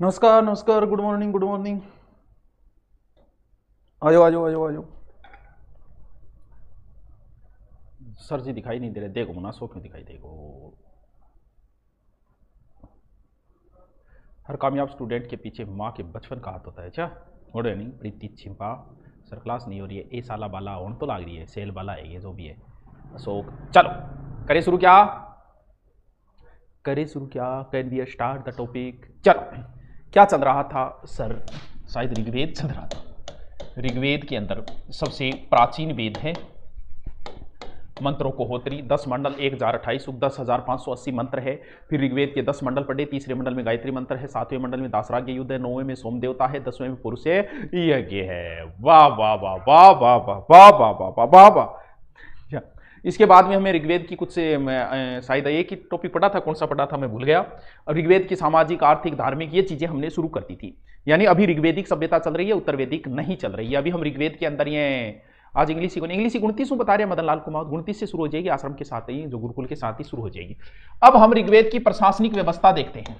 नमस्कार नमस्कार, good morning good morning. आ जाओ आ जाओ आ जाओ आ जाओ। सर जी दिखाई नहीं दे रहे, देखो मुनासो क्यों दिखाई देगो। हर कामयाब स्टूडेंट के पीछे माँ के बचपन का हाथ होता है। क्या ओडे नहीं प्रीति छिपा सर, क्लास नहीं हो रही है। ए साला बाला ऑन तो लाग रही है, सेल बाला है ये जो भी है। अशोक चलो करे शुरू, क्या करे शुरू, क्या can be start the topic. चलो क्या चल रहा था सर? शायद ऋग्वेद चल रहा था। ऋग्वेद के अंदर सबसे प्राचीन वेद है मंत्रों को होत्री, 10 मंडल 1028 उप 10,580 मंत्र है। फिर ऋग्वेद के 10 मंडल पढ़े, तीसरे मंडल में गायत्री मंत्र है, 7वें मंडल में दासराग्य युद्ध है, 9वें में सोम देवता है, 10वें में पुरुष है यज्ञ है। वाह वाह वाह वाह वाह वाह वाह वाह वाह वाह वाह वाह। इसके बाद में हमें ऋग्वेद की कुछ शायद एक ही टॉपिक पढ़ा था, कौन सा पढ़ा था मैं भूल गया। और ऋग्वेद की सामाजिक आर्थिक धार्मिक ये चीजें हमने शुरू कर दी थी। यानी अभी ऋग्वेदिक सभ्यता चल रही है, उत्तर वैदिक नहीं चल रही है। अभी हम ऋग्वेद के अंदर ये आज इंग्लिश ही 29 बता रहे हैं मदन लाल कुमार, 29 से शुरू हो जाएगी, आश्रम के साथ ही जो गुरुकुल के साथ ही शुरू हो जाएगी। अब हम ऋग्वेद की प्रशासनिक व्यवस्था देखते हैं।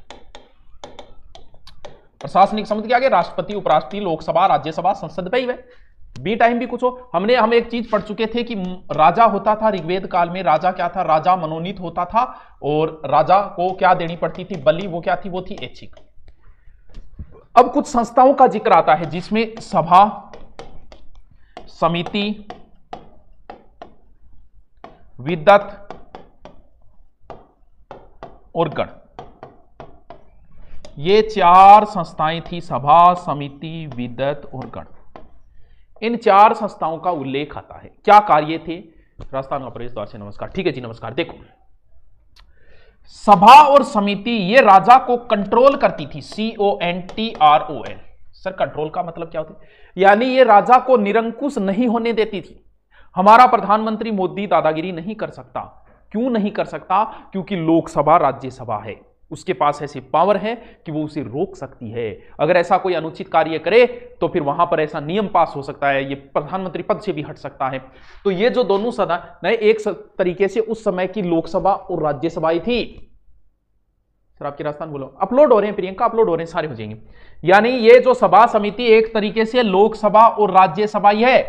प्रशासनिक समझ के आगे राष्ट्रपति, उपराष्ट्रपति, लोकसभा, राज्यसभा, संसद पे ही है। बी टाइम भी कुछ हो। हम एक चीज पढ़ चुके थे कि राजा होता था ऋग्वेद काल में। राजा क्या था? राजा मनोनीत होता था और राजा को क्या देनी पड़ती थी? बलि। वो क्या थी? वो थी ऐच्छिक। अब कुछ संस्थाओं का जिक्र आता है जिसमें सभा, समिति, विद्वत और गण, ये 4 संस्थाएं थी। सभा, समिति, विद्वत और गण। इन 4 संस्थाओं का उल्लेख आता है। क्या कार्य थे? राजस्थान का प्रवेश द्वार से नमस्कार। ठीक है जी, नमस्कार। देखो, सभा और समिति ये राजा को कंट्रोल करती थी। CONTROL। सर कंट्रोल का मतलब क्या होता है? यानी ये राजा को निरंकुश नहीं होने देती थी। हमारा प्रधानमंत्री मोदी दादागिरी नहीं कर सकता। क्यों नहीं कर सकता? क्योंकि लोकसभा राज्यसभा है, उसके पास ऐसी पावर है कि वो उसे रोक सकती है। अगर ऐसा कोई अनुचित कार्य करे तो फिर वहां पर ऐसा नियम पास हो सकता है, ये प्रधानमंत्री पद से भी हट सकता है। तो ये जो दोनों सदन एक तरीके से उस समय की लोकसभा और राज्यसभा ही थी। सर आपकी राजस्थान बोलो, अपलोड हो रहे हैं प्रियंका, अपलोड हो रहे हैं, सारे हो जाएंगे। यानी ये जो सभा समिति एक तरीके से लोकसभा और राज्यसभा ही है।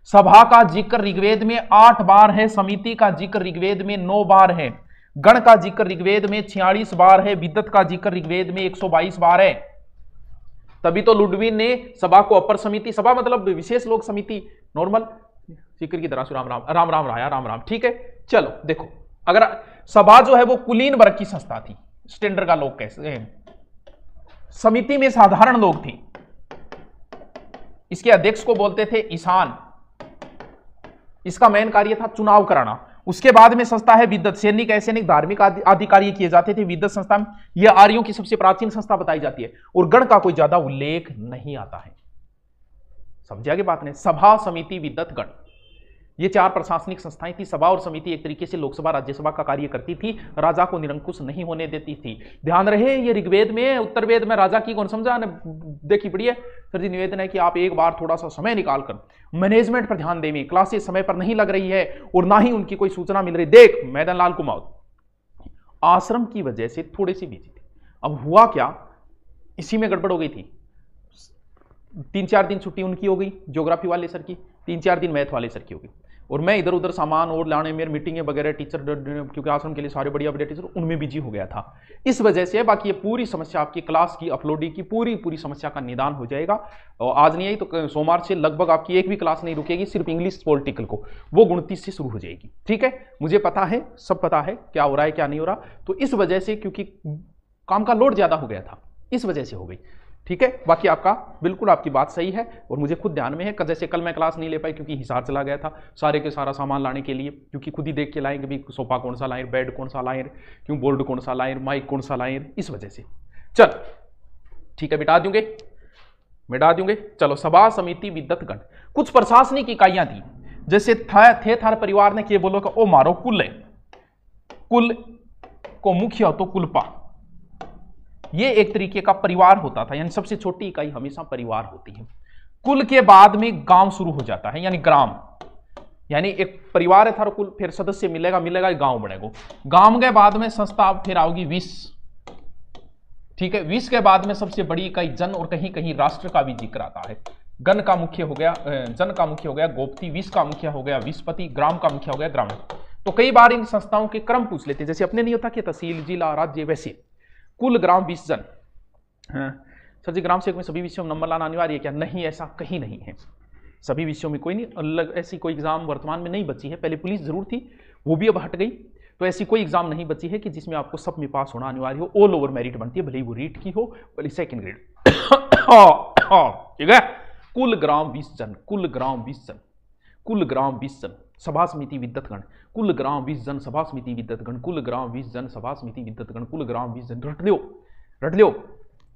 सभा का जिक्र ऋग्वेद में 8 बार है, समिति का जिक्र ऋग्वेद में 9 बार है, गण का जिक्र ऋग्वेद में 46 बार है, विद्वत का जिक्र ऋग्वेद में 122 बार है। तभी तो लुडविन ने सभा को अपर समिति, सभा मतलब विशेष लोक समिति, नॉर्मल जिक्र की तरह से राम राम राम राम राया राम राम। ठीक है, चलो देखो, अगर सभा जो है वो कुलीन वर्ग की संस्था थी, स्टैंडर्ड का लोग कैसे, समिति में साधारण लोग थी। इसके अध्यक्ष को बोलते थे ईशान। इसका मेन कार्य था चुनाव कराना। उसके बाद में संस्था है विद्वत, सैनिक, असैनिक, धार्मिक आदि कार्य किए जाते थे विद्वत संस्था में। यह आर्यों की सबसे प्राचीन संस्था बताई जाती है। और गण का कोई ज्यादा उल्लेख नहीं आता है। समझे आगे बात ने? सभा, समिति, विद्वत, गण, ये 4 प्रशासनिक संस्थाएं थी। सभा और समिति एक तरीके से लोकसभा राज्यसभा का कार्य करती थी, राजा को निरंकुश नहीं होने देती थी। ध्यान रहे ये ऋग्वेद में, उत्तर वेद में राजा की कौन समझा देखी पड़ी है। सर जी निवेदन है कि आप एक बार थोड़ा सा समय निकालकर मैनेजमेंट पर ध्यान देंगे, क्लासेस समय पर नहीं लग रही है और ना ही उनकी कोई सूचना मिल रही। देख मदन लाल कुमार आश्रम की वजह से थोड़ी सी बिजी थे। अब हुआ क्या, इसी में गड़बड़ हो गई थी। 3-4 दिन छुट्टी उनकी हो गई, ज्योग्राफी वाले सर की, 3-4 दिन मैथ वाले सर की हो गई, और मैं इधर उधर सामान और लाने में, मीटिंगें वगैरह, टीचर क्योंकि आश्रम के लिए सारे बढ़िया बढ़िया टीचर, उनमें बिजी हो गया था। इस वजह से बाकी ये पूरी समस्या आपकी क्लास की अपलोडिंग की पूरी समस्या का निदान हो जाएगा। और आज नहीं आई तो सोमवार से लगभग आपकी एक भी क्लास नहीं रुकेगी, सिर्फ इंग्लिश पॉलिटिकल को, वो 29 से शुरू हो जाएगी। ठीक है, मुझे पता है, सब पता है क्या हो रहा है क्या नहीं हो रहा। तो इस वजह से, क्योंकि काम का लोड ज्यादा हो गया था, इस वजह से हो गई। ठीक है, बाकी आपका बिल्कुल आपकी बात सही है और मुझे खुद ध्यान में है। जैसे कल मैं क्लास नहीं ले पाई क्योंकि हिसार चला गया था सारे के सारा सामान लाने के लिए, क्योंकि खुद ही देख के लाएंगे भी सोफा कौन सा लाएं, बेड कौन सा लाएं, क्यों बोर्ड कौन सा लाएं, माइक कौन सा लाएं, इस वजह से। चल ठीक है, मिटा दूंगे। चलो, सभा, समिति, विद्वत, गण, कुछ प्रशासनिक इकाइयां थी। जैसे थे थार परिवार ने के बोलो का ओ मारो कुल है, कुल को मुख्य हो तो कुलपा, ये एक तरीके का परिवार होता था। यानी सबसे छोटी इकाई हमेशा परिवार होती है। कुल के बाद में गांव शुरू हो जाता है, यानी ग्राम। यानी एक परिवार है था, कुल, फिर सदस्य मिलेगा, गांव बनेगा। गांव के बाद में संस्था फिर आओगी 20। ठीक है। विश्व के बाद में सबसे बड़ी इकाई जन और कहीं कहीं राष्ट्र का भी जिक्र आता है। गण का मुख्य हो गया, जन का मुख्य हो गया गोपति, विश्व का मुख्य हो गया विश्वपति, ग्राम का मुख्य हो गया ग्रामीण। तो कई बार इन संस्थाओं के क्रम पूछ लेते हैं, जैसे अपने नहीं होता कि तहसील, जिला, राज्य, वैसे कुल ग्राम 20 जन। सर जी ग्राम सेवक में सभी विषयों में नंबर लाना अनिवार्य है क्या? नहीं, ऐसा कहीं नहीं है। सभी विषयों में कोई नहीं, अलग ऐसी कोई एग्जाम वर्तमान में नहीं बची है। पहले पुलिस जरूर थी, वो भी अब हट गई। तो ऐसी कोई एग्जाम नहीं बची है कि जिसमें आपको सब में पास होना अनिवार्य हो। ऑल ओवर मेरिट बनती है, भले ही वो रीट की हो, भले सेकंड ग्रेड। ठीक है। कुल ग्राम 20 जन, कुल ग्राम 20 जन, कुल ग्राम 20 जन सभा समिति विद्वतगण, कुल ग्राम 20 जन सभा समिति विद्वतगण, कुल ग्राम 20 जन सभा समिति विद्वतगण, कुल ग्राम 20 जन। रट लो।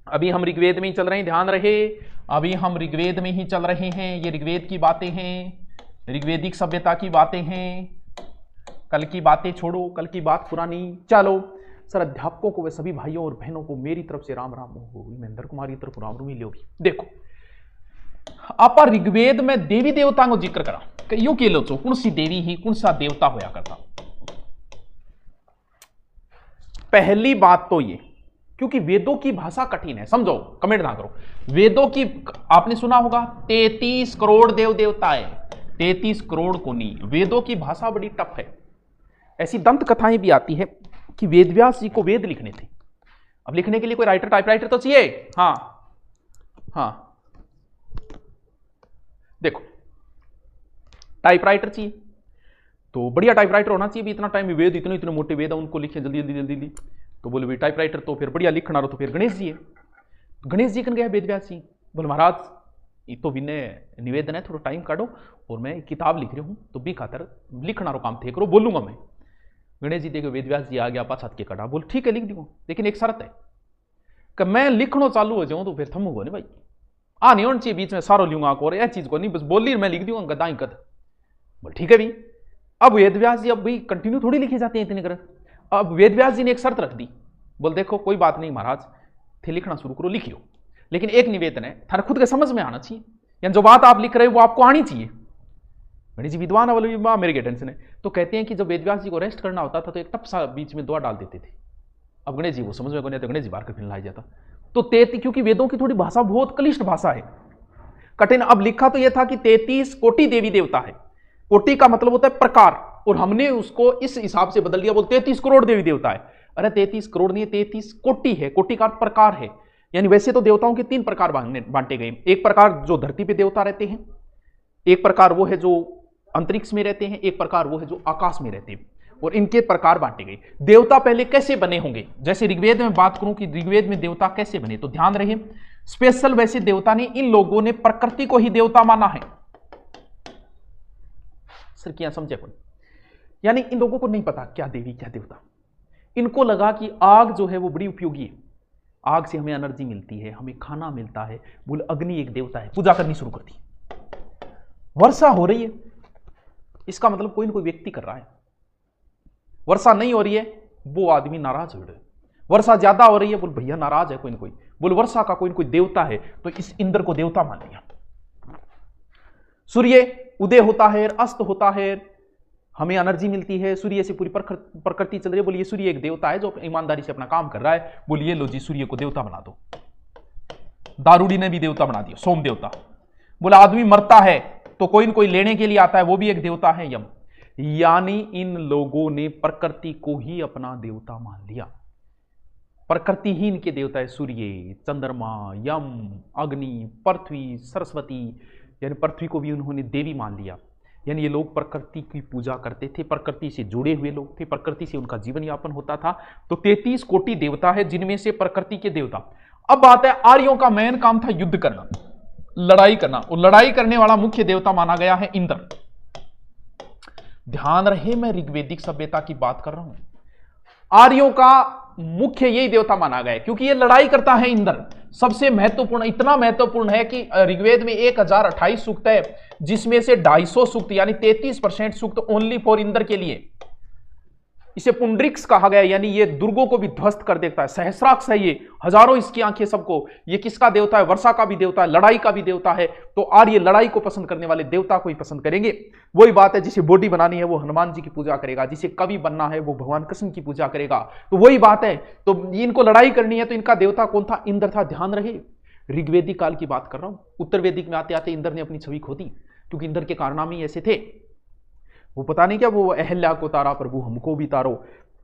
अभी हम ऋग्वेद में ही चल रहे हैं, ध्यान रहे, अभी हम ऋग्वेद में ही चल रहे हैं। ये ऋग्वेद की बातें हैं, ऋग्वेदिक सभ्यता की बातें हैं। कल की बातें छोड़ो, कल की बात पुरानी। चलो सर, अध्यापकों को वे सभी भाइयों और बहनों को मेरी तरफ से राम राम हो। महेंद्र कुमार की तरफ राम रूमी लो। देखो आप ऋग्वेद में देवी देवताओं को जिक्र करा, यूं के लो तो कौन सी देवी ही कौन सा देवता होया करता। पहली बात तो ये, क्योंकि वेदों की भाषा कठिन है, समझो, कमेंट ना करो। वेदों की आपने सुना होगा 33 करोड़ देव देवता है, 33 करोड़ को नहीं। वेदों की भाषा बड़ी टफ है। ऐसी दंत कथाएं भी आती है कि वेदव्यास जी को वेद लिखने थे। अब लिखने के लिए कोई राइटर, टाइपराइटर तो चाहिए। हाँ देखो, टाइपराइटर चाहिए तो बढ़िया टाइपराइटर होना चाहिए भी। इतना टाइम वेद, इतने मोटे वेद उनको लिखे जल्दी जल्दी। तो बोले भाई टाइपराइटर तो फिर बढ़िया लिखना रहो, तो फिर गणेश जी है। गणेश जी कन गया वेदव्यास जी, बोले महाराज ये तो विनय निवेदन है, थोड़ा टाइम काटो और मैं किताब लिख रही हूँ, तो भी खातर लिखना रो काम थे करो, बोलूंगा मैं। गणेश जी देखो वेदव्यास जी आ गया, पास हाथ के कटा, बोल ठीक है लिख दूंगा, लेकिन एक शर्त है कि मैं लिखना चालू हो जाऊं तो फिर थमूंगा नहीं भाई, आ नहीं होना चाहिए बीच में सारो लूंगा और यह चीज को नहीं, बस बोली मैं लिख दूंगा गदाई कद। बोल ठीक है भी। अब वेदव्यास जी अब भाई कंटिन्यू थोड़ी लिखे जाते हैं इतने कर। अब वेदव्यास जी ने एक शर्त रख दी, बोल देखो कोई बात नहीं महाराज, थे लिखना शुरू करो, लिखियो, लेकिन एक निवेदन है, थाने खुद के समझ में आना चाहिए, यानी जो बात आप लिख रहे हो वो आपको आनी चाहिए। गणेश जी विद्वान है, बोले माँ मेरे के टेंशन है। तो कहते हैं कि जब वेदव्यास जी को रेस्ट करना होता था तो एक टप सा बीच में दुआ डाल देते थे। अब गणेश जी वो समझ में को नहीं, तो गणेश जी बाहर कर फिर लाई जाता। तो 33, क्योंकि वेदों की थोड़ी भाषा बहुत क्लिष्ट भाषा है, कठिन। अब लिखा तो यह था कि 33 कोटि देवी देवता है। कोटि का मतलब होता है प्रकार, और हमने उसको इस हिसाब से बदल दिया, बोल 33 करोड़ देवी देवता है। अरे 33 करोड़ नहीं, 33 कोटि है। कोटि का प्रकार है, यानी वैसे तो देवताओं के 3 प्रकार बांटे गए। एक प्रकार जो धरती पे देवता रहते हैं, एक प्रकार वो है जो अंतरिक्ष में रहते हैं, एक प्रकार वो है जो आकाश में रहते हैं, और इनके प्रकार बांटे गए। देवता पहले कैसे बने होंगे, जैसे ऋग्वेद में बात करूं कि ऋग्वेद में देवता कैसे बने, तो ध्यान रहे स्पेशल वैसे देवता नहीं, इन लोगों ने प्रकृति को ही देवता माना है। सर क्या समझे कोई? यानी इन लोगों को नहीं पता क्या देवी क्या देवता। इनको लगा कि आग जो है वो बड़ी उपयोगी है, आग से हमें एनर्जी मिलती है, हमें खाना मिलता है। बोले अग्नि एक देवता है, पूजा करनी शुरू कर दी। वर्षा हो रही है, इसका मतलब कोई ना कोई व्यक्ति कर रहा है। वर्षा नहीं हो रही है, वो आदमी नाराज हो रहा है। वर्षा ज्यादा हो रही है, बोल भैया नाराज है कोई ना कोई। बोल वर्षा का कोई ना कोई देवता है, तो इस इंद्र को देवता मान लिया। सूर्य उदय होता है, अस्त होता है, हमें एनर्जी मिलती है, सूर्य से पूरी प्रकृति चल रही है। बोलिए सूर्य एक देवता है जो ईमानदारी से अपना काम कर रहा है। बोलिए लो जी सूर्य को देवता बना दो। दारूडी ने भी देवता बना दिया, सोम देवता। बोला आदमी मरता है तो कोई न कोई लेने के लिए आता है, वो भी एक देवता है, यम। यानी इन लोगों ने प्रकृति को ही अपना देवता मान लिया। प्रकृति ही इनके देवता है, सूर्य, चंद्रमा, यम, अग्नि, पृथ्वी, सरस्वती, यानी पृथ्वी को भी उन्होंने देवी मान लिया। यानी ये लोग प्रकृति की पूजा करते थे, प्रकृति से जुड़े हुए लोग थे, प्रकृति से उनका जीवन यापन होता था। तो 33 कोटि देवता है, जिनमें से प्रकृति के देवता। अब बात है, आर्यों का मेन काम था युद्ध करना, लड़ाई करना, और लड़ाई करने वाला मुख्य देवता माना गया है इंद्र। ध्यान रहे मैं ऋग्वेदिक सभ्यता की बात कर रहा हूं। आर्यों का मुख्य यही देवता माना गया है, क्योंकि ये लड़ाई करता है इंद्र। सबसे महत्वपूर्ण, इतना महत्वपूर्ण है कि ऋग्वेद में 1028 सूक्त है, जिसमें से 250 सूक्त यानी 33% सूक्त ओनली फॉर इंद्र के लिए। इसे पुंड्रिक्स कहा गया, यानी ये दुर्गों को भी ध्वस्त कर देता है। सहस्राक्ष है ये, हजारों इसकी आंखें सबको। ये किसका देवता है? वर्षा का भी देवता है, लड़ाई का भी देवता है। तो आर्य लड़ाई को पसंद करने वाले देवता को ही पसंद करेंगे। वही बात है, जिसे बॉडी बनानी है वो हनुमान जी की पूजा करेगा, जिसे कवि बनना है वो भगवान कृष्ण की पूजा करेगा। तो वही बात है, तो इनको लड़ाई करनी है तो इनका देवता कौन था? इंद्र था। ध्यान रहे, ऋग्वेदिक काल की बात कर रहा हूं। उत्तर वेदिक में आते आते इंद्र ने अपनी छवि खो दी, क्योंकि इंद्र के कारनामे ही ऐसे थे। वो पता नहीं क्या, वो अहल्या को तारा प्रभु हमको भी तारो।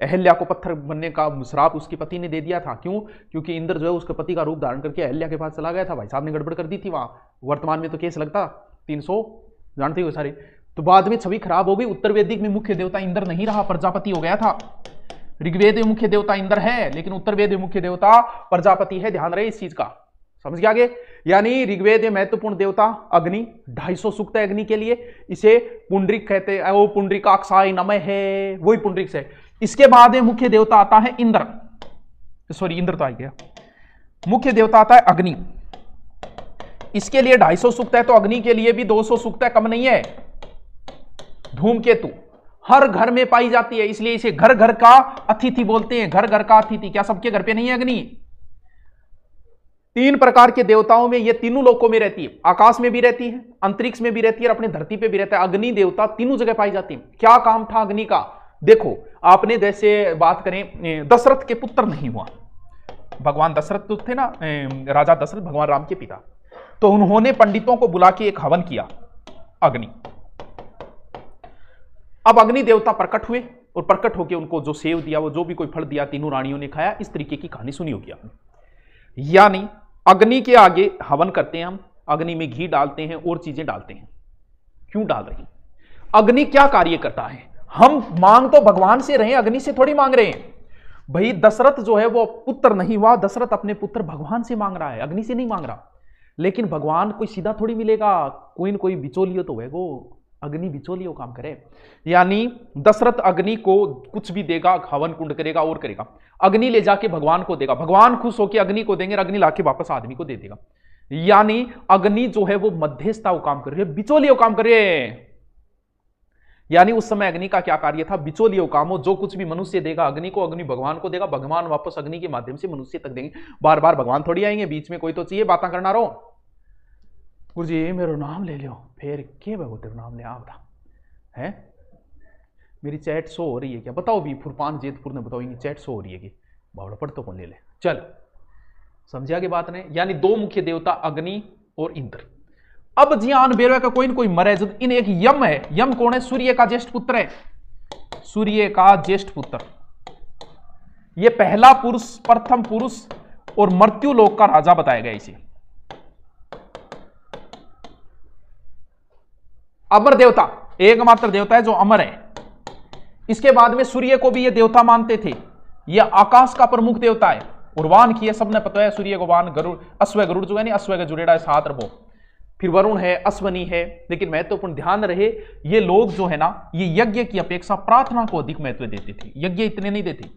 अहल्या को पत्थर बनने का श्राप उसके पति ने दे दिया था। क्यों? क्योंकि इंद्र जो है उसके पति का रूप धारण करके अहल्या के पास चला गया था। भाई साहब ने गड़बड़ कर दी थी वहां। वर्तमान में तो केस लगता 300, जानते हो सारे। तो बाद में छवि खराब हो गई। उत्तर वेदिक में मुख्य देवता इंद्र नहीं रहा, प्रजापति हो गया था। ऋग्वेद में मुख्य देवता इंद्र है, लेकिन उत्तर वेद में मुख्य देवता प्रजापति है। ध्यान रहे इस चीज का, समझ गया आगे। यानी ऋग्वेद में महत्वपूर्ण देवता अग्नि, 250 सूक्त है अग्नि के लिए। इसे पुंडरिक कहते हैं, वो पुंडरीकाक्षाय नमः है, वही पुंडरिक है। इसके बाद में मुख्य देवता आता है इंद्र, सॉरी इंद्र तो आ गया। मुख्य देवता आता है अग्नि, इसके लिए 250 सूक्त है, तो अग्नि के लिए भी 200 सूक्त है, कम नहीं है। धूमकेतु हर घर में पाई जाती है, इसलिए इसे घर घर का अतिथि बोलते हैं। घर घर का अतिथि, क्या सबके घर पे नहीं है अग्नि? 3 प्रकार के देवताओं में ये तीनों लोकों में रहती है। आकाश में भी रहती है, अंतरिक्ष में भी रहती है, और अपने धरती पे भी रहता है। अग्नि देवता तीनों जगह पाई जाती है। क्या काम था अग्नि का? देखो, आपने जैसे बात करें, दशरथ के पुत्र नहीं हुआ। भगवान दशरथ तो थे ना, राजा दशरथ भगवान राम के पिता। तो उन्होंने पंडितों को बुला के एक हवन किया, अग्नि। अब अग्नि देवता प्रकट हुए, और प्रकट होकर उनको जो सेव दिया, वो जो भी कोई फल दिया, तीनों रानियों ने खाया। इस तरीके की कहानी सुनी होगी आपने। यानी अग्नि के आगे हवन करते हैं हम, अग्नि में घी डालते हैं और चीजें डालते हैं। क्यों डाल रही? अग्नि क्या कार्य करता है? हम मांग तो भगवान से रहे, अग्नि से थोड़ी मांग रहे हैं। भाई दशरथ जो है वो पुत्र नहीं हुआ, दशरथ अपने पुत्र भगवान से मांग रहा है, अग्नि से नहीं मांग रहा। लेकिन भगवान कोई सीधा थोड़ी मिलेगा, कोई न कोई बिचौलियो तो है, वो अग्नि बिचौलियो काम करे। यानी दशरथ अग्नि को कुछ भी देगा, हवन कुंड करेगा और करेगा। अग्नि ले जाके भगवान को देगा, भगवान खुश होकर अग्नि को देंगे, अग्नि लाके वापस आदमी को दे देगा। यानी अग्नि जो है वो मध्यस्थता काम कर रही है, बिचौलियो काम कर रही है। यानी उस समय अग्नि का क्या कार्य था? बिचौलियो काम हो। जो कुछ भी मनुष्य देगा अग्नि को, अग्नि भगवान को देगा, भगवान वापस अग्नि के माध्यम से मनुष्य तक देंगे। बार बार भगवान थोड़ी आएंगे, बीच में कोई तो चाहिए बातें करना रहो। गुरुजी मेरा नाम ले लो, फिर के बगो तेरा नाम ले, आप बता है। मेरी चैट शो हो रही है क्या? बताओ भी, फुरपान जेतपुर ने बताओ, चैट शो हो रही है कि बावड़ा पढ़ तो कौन ले ले। चल समझा की बात ने। यानी 2 मुख्य देवता अग्नि और इंद्र। अब जियान बेरवे का कोई न कोई मरे, इन एक यम है। यम कौन है? सूर्य का ज्येष्ठ पुत्र है, सूर्य का ज्येष्ठ पुत्र। यह पहला पुरुष, प्रथम पुरुष और मृत्यु लोक का राजा बताया गया इसे। अमर देवता, एकमात्र देवता है जो अमर है। इसके बाद में सूर्य को भी ये देवता मानते थे। यह आकाश का प्रमुख देवता है, और वाहन किया सबने पता है। सूर्य को वाहन गरुड़, अश्व गरुड़ जो है नहीं, अश्व का जुड़ेड़ा है 7 रबो। फिर वरुण है, अश्वनी है। लेकिन महत्वपूर्ण ध्यान रहे, ये लोग जो है ना, ये यज्ञ की अपेक्षा प्रार्थना को अधिक महत्व देते थे, यज्ञ इतने नहीं देते।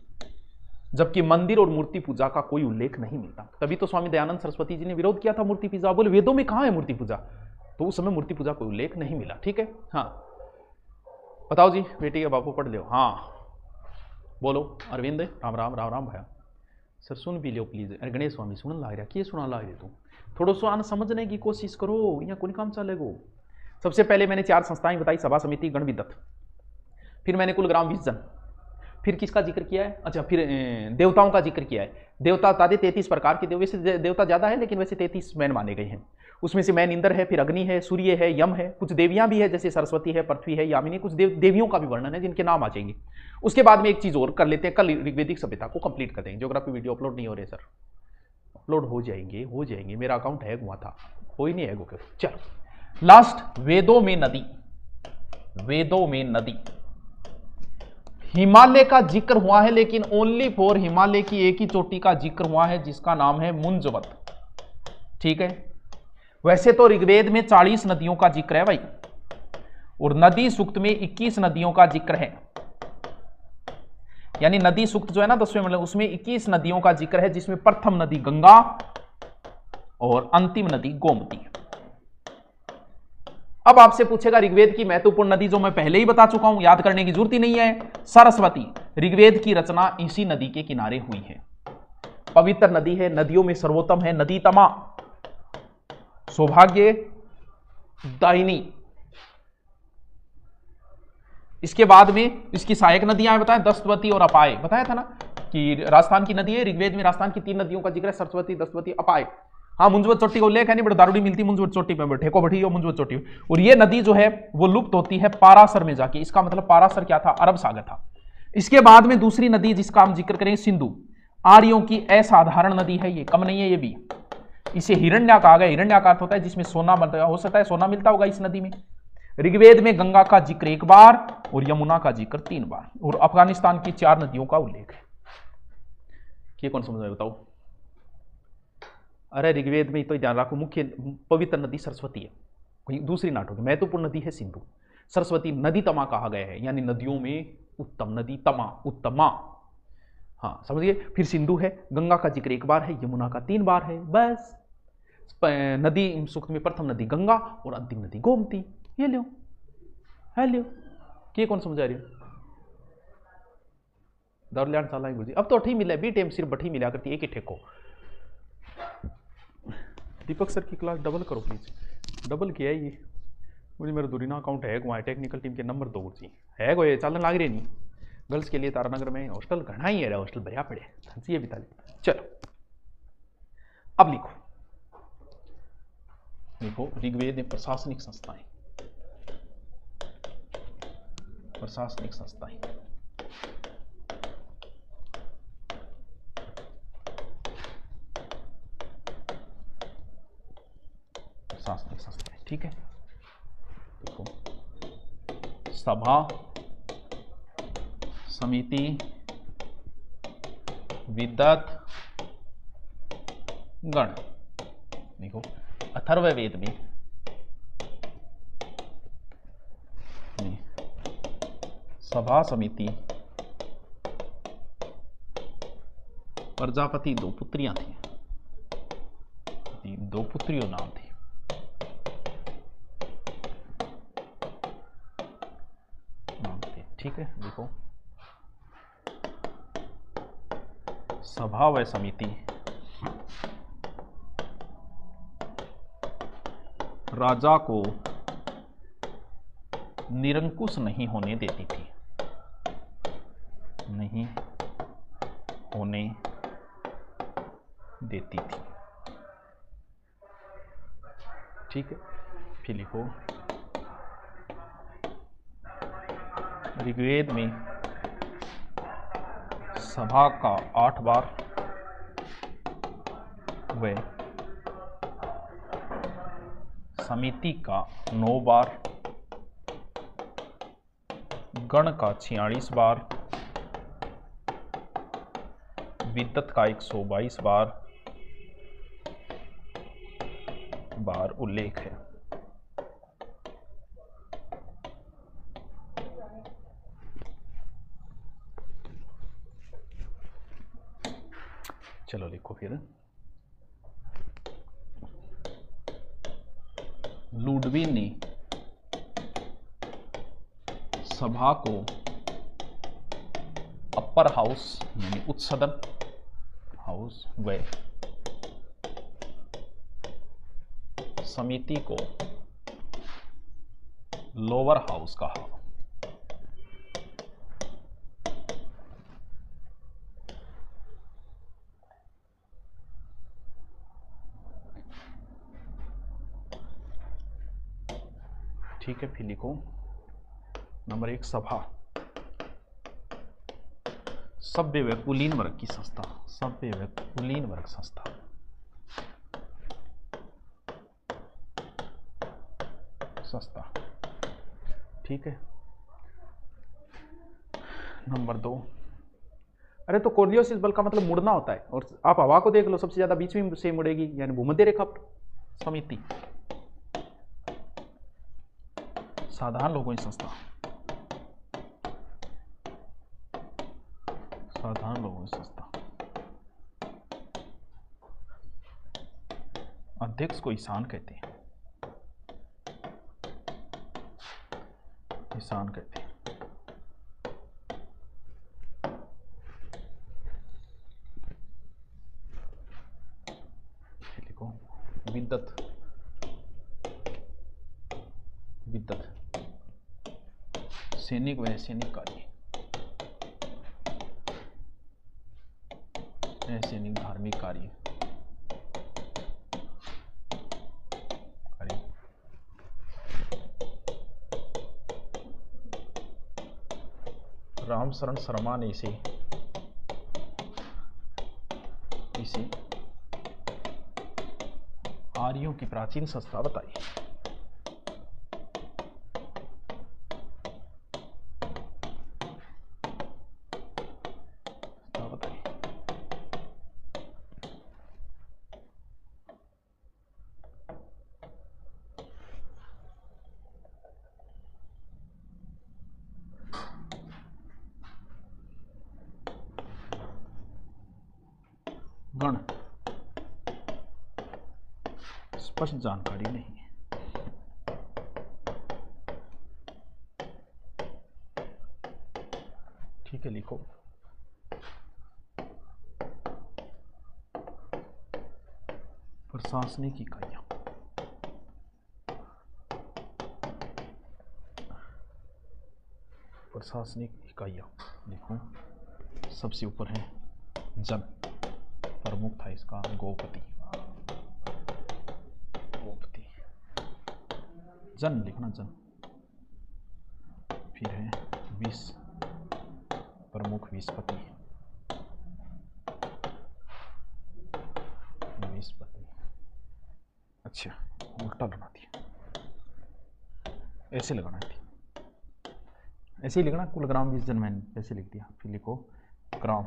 जबकि मंदिर और मूर्ति पूजा का कोई उल्लेख नहीं मिलता। तभी तो स्वामी दयानंद सरस्वती जी ने विरोध किया था मूर्ति पूजा। बोले वेदों में कहां है मूर्ति पूजा? तो उस समय मूर्ति पूजा कोई उल्लेख नहीं मिला। ठीक है, हाँ बताओ जी, बेटी का बापू पढ़ लो। हाँ बोलो अरविंद, राम राम राम राम भैया। सर सुन भी लो प्लीज। अरे गणेश स्वामी सुन ला रहा, किए सुना ला रहे तुम? थोड़ा सा आना समझने की कोशिश करो, यहाँ कोई काम चलेगो। सबसे पहले मैंने 4 संस्थाएं बताई, सभा समिति गण विद्वत। फिर मैंने कुल ग्राम विजन। फिर किसका जिक्र किया है? अच्छा, फिर देवताओं का जिक्र किया है। देवता तादे 33 प्रकार के वैसे देवता ज्यादा है, लेकिन वैसे 33 मैन माने गए हैं। उसमें से मैन इंद्र है, फिर अग्नि है, सूर्य है, यम है, कुछ देवियां भी है जैसे सरस्वती है, पृथ्वी है, यामिनी। कुछ देवियों का भी वर्णन है जिनके नाम आ जाएंगे। उसके बाद में एक चीज और कर लेते हैं, कल ऋग्वेदिक सभ्यता को कंप्लीट कर देंगे। ज्योग्राफी वीडियो अपलोड नहीं हो रहे सर, अपलोड हो जाएंगे। मेरा अकाउंट हैक हुआ था, कोई नहीं हैक हो। चलो लास्ट, वेदों में नदी। वेदों में नदी, हिमालय का जिक्र हुआ है, लेकिन ओनली फॉर हिमालय की एक ही चोटी का जिक्र हुआ है, जिसका नाम है मुंजवत। ठीक है, वैसे तो ऋग्वेद में 40 नदियों का जिक्र है भाई, और नदी सूक्त में 21 नदियों का जिक्र है। यानी नदी सूक्त जो है ना 10वें मंडल, उसमें 21 नदियों का जिक्र है, जिसमें प्रथम नदी गंगा और अंतिम नदी गोमती। अब आपसे पूछेगा ऋग्वेद की महत्वपूर्ण नदी, जो मैं पहले ही बता चुका हूं, याद करने की जरूरत ही नहीं है, सरस्वती। ऋग्वेद की रचना इसी नदी के किनारे हुई है। पवित्र नदी है, नदियों में सर्वोत्तम है, नदी तमा, सौभाग्य दायिनी। इसके बाद में इसकी सहायक नदियां बताया, दस्तवती और अपाय, बताया था ना कि राजस्थान की नदी है। ऋग्वेद में राजस्थान की 3 नदियों का जिक्र है, सरस्वती, दस्तवती, अपाय। हाँ, मुंजवत चोटी को उल्लेख है नहीं, बट दारूडी मिलती मुंजवत चोटी पे, ठेको बढ़ी हो मुंजवत चोटी। और ये नदी जो है वो लुप्त होती है पारासर में जाके। इसका मतलब पारासर क्या था? अरब सागर था। इसके बाद में दूसरी नदी जिसका हम जिक्र करेंगे, सिंधु। आर्यों की असाधारण नदी है, ये कम नहीं है ये भी। इसे हिरण्या कहा गया। हिरण्याकार होता है जिसमें सोना हो सकता है, सोना मिलता होगा इस नदी में। ऋग्वेद में गंगा का जिक्र 1 बार और यमुना का जिक्र 3 बार, और अफगानिस्तान की 4 नदियों का उल्लेख है। ये कौन समझ में बताओ? अरे ऋग्वेद में तो ध्यान रखो, मुख्य पवित्र नदी सरस्वती है, कोई दूसरी नाट होगी। महत्वपूर्ण नदी है सिंधु। सरस्वती नदी तमा कहा गया है, यानी नदियों में उत्तम नदी, तमा, उत्तमा। हाँ समझिए। फिर सिंधु है, गंगा का जिक्र 1 बार है, यमुना का 3 बार है, बस। नदी सूक्त में प्रथम नदी गंगा और अंतिम नदी गोमती। ये लो, है लो। ये कौन समझा रही हो? दौरल्याण साला गुरुजी, अब तो अठी मिला, बी टाइम सिर्फ बठी मिला करती, एक ही ठेको। दीपक सर की क्लास डबल करो प्लीज। डबल किया है ये मुझे, मेरा दूरीना अकाउंट है वहाँ टेक्निकल टीम के नंबर 2 जी है गो, ये चलन लाग रहे नहीं। गर्ल्स के लिए तारानगर में हॉस्टल घना ही है, हॉस्टल भरिया पड़े, ये बिता ले। चलो अब लिखो, लिखो ऋग्वेद में प्रशासनिक संस्थाएं, प्रशासनिक संस्थाएं। प्रशासनिक संस्थाएं, ठीक है। देखो, सभा, समिति, विद्वत, गण। देखो अथर्ववेद में सभा, समिति, प्रजापति 2 पुत्रियां थी, 2 पुत्रियों नाम थी। ठीक है, देखो सभा व समिति राजा को निरंकुश नहीं होने देती थी, नहीं होने देती थी। ठीक है, फिर लिखो ऋग्वेद में सभा का 8 बार व समिति का 9 बार, गण का 46 बार, विद्वत का 122 बार उल्लेख है। चलो लिखो फिर, लुडविन ने सभा को अपर हाउस यानी उच्च सदन हाउस व समिति को लोअर हाउस कहा। ठीक है, फिर लिखो नंबर 1 सभा, सभ्य व कुलीन वर्ग की संस्था, सभ्य व कुलीन वर्ग संस्था। संस्था, ठीक है। नंबर 2, अरे तो कोर्लियोसिस बल का मतलब मुड़ना होता है, और आप हवा को देख लो, सबसे ज्यादा बीच में से मुड़ेगी, यानी भूमध्य रेखा पर। समिति, साधारण लोगों की संस्था, साधारण लोगों की संस्था। अध्यक्ष को ईशान कहते हैं। ईशान कहते हैं। लिखो विद्वत, विद्वत सैनिक व सैनिक कार्य, सैनिक धार्मिक कार्य, रामशरण शर्मा ने इसे आर्यों की प्राचीन संस्था बताई। गण स्पष्ट जानकारी नहीं है। ठीक है, लिखो प्रशासनिक इकाइयां, प्रशासनिक इकाइयां लिखो। सबसे ऊपर है जन, प्रमुख था इसका गोपति, गोपति जन लिखना, जन। फिर है विष, प्रमुख विषपति, विषपति। अच्छा, उल्टा लगाना दिया, ऐसे लगाना थी, ऐसे ही लिखना, कुल ग्राम 20 जन, मैंने ऐसे लिख दिया। फिर लिखो ग्राम,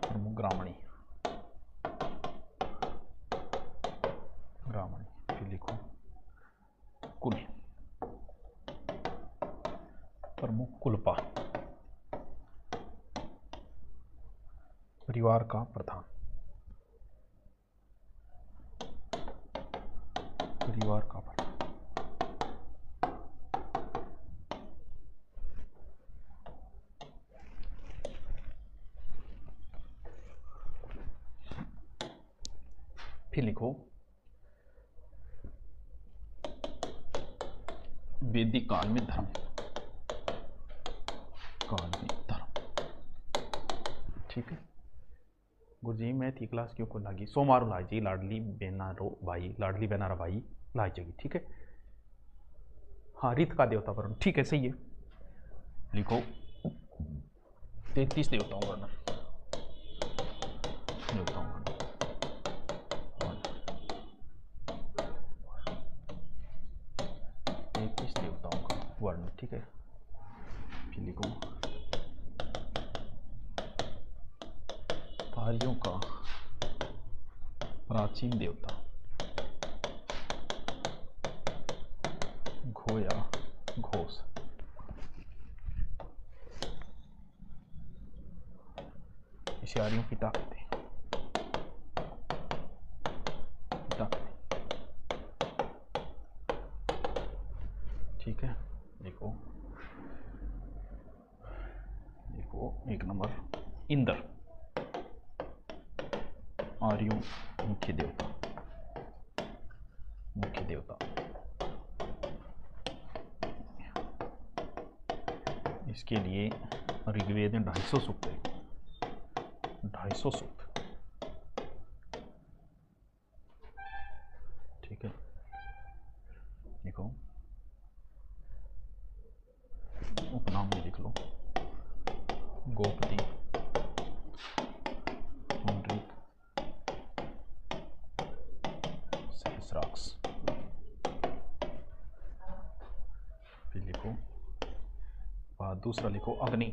प्रमुख ग्रामणी, ग्रामणी। फिर लिखो कुल, प्रमुख कुलपा, परिवार का प्रधान, परिवार का प्रधान। फिर लिखो वैदिक काल में धर्म, काल में धर्म। ठीक है गुरुजी, मैं थी क्लास क्यों को लागी सोमारो लाई जी, लाडली बेनारो भाई, लाडली बेनारा भाई लाई जाएगी। ठीक है, हाँ, रीत का देवता वर्ण। ठीक है, सही है। लिखो 33 देवताओं वर्णन, देवताओं वर्णन, 33 देवताओं का वर्णन। ठीक है, फिर लिखो आर्यों का प्राचीन देवता घोया घोष, इसे आर्यों पिता कहते हैं, पिता कहते हैं। ठीक है, देखो देखो 1 नंबर इंद्र, आर्यों मुख्य देवता, मुख्य देवता। इसके लिए ऋग्वेद में 250 सूक्त है, 250 सूक्त। ठीक है, देखो उपनाम में लिख लो गोपति, पुंडरीक, सहस्राक्ष। फिर लिखो दूसरा लिखो अग्नि,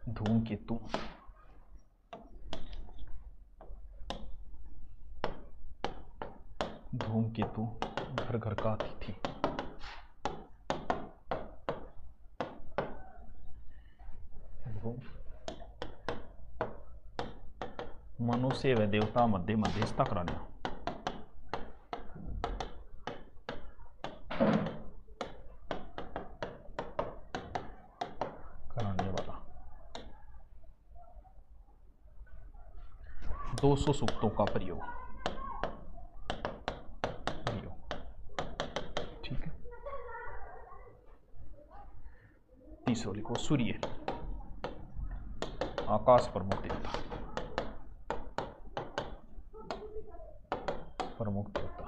धूमकेतु, धूमकेतु घर घर का अतिथि। मनुष्य व देवता मध्य मध्यस्थता कराना। 200 सूक्तों का प्रयोग। ठीक है। तीसरा लिखो सूर्य, आकाश प्रमुख देवता, प्रमुख देवता।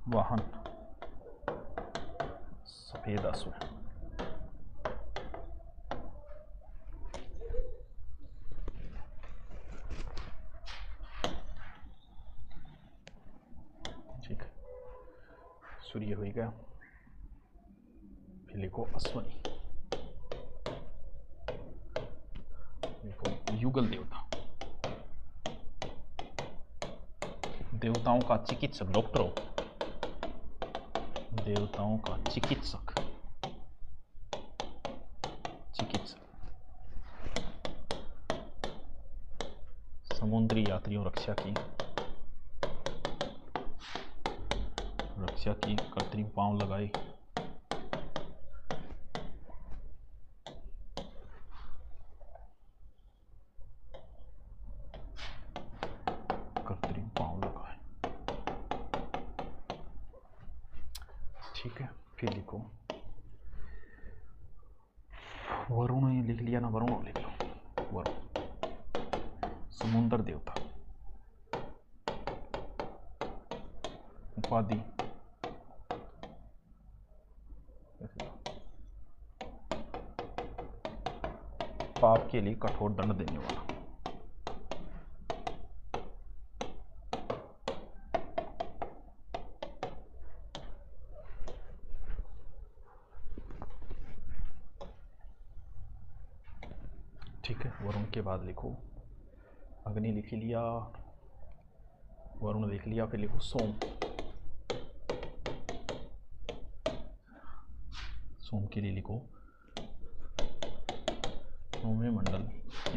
वाहन सफेद अश्व। ठीक है, सूर्य हो गया। फिर लिखो अश्वनी, लिखो युगल देवता, देवताओं का चिकित्सक, डॉक्टर हो, देवताओं का चिकित्सक, चिकित्सक। समुद्री यात्रियों रक्षा की, रक्षा की, कृत्रिम पांव लगाई, कृत्रिम पांव लगाए। ठीक है, फिर लिखो वरुण, ये लिख लिया ना, वरुण लिख लो, वरुण समुद्र देवता, उपाधि पाप के लिए कठोर दंड देने वाला। ठीक है, वरुण के बाद लिखो अग्नि, लिख लिया, वरुण लिख लिया। फिर लिखो सोम, सोम के लिए लिखो नौवें मंडल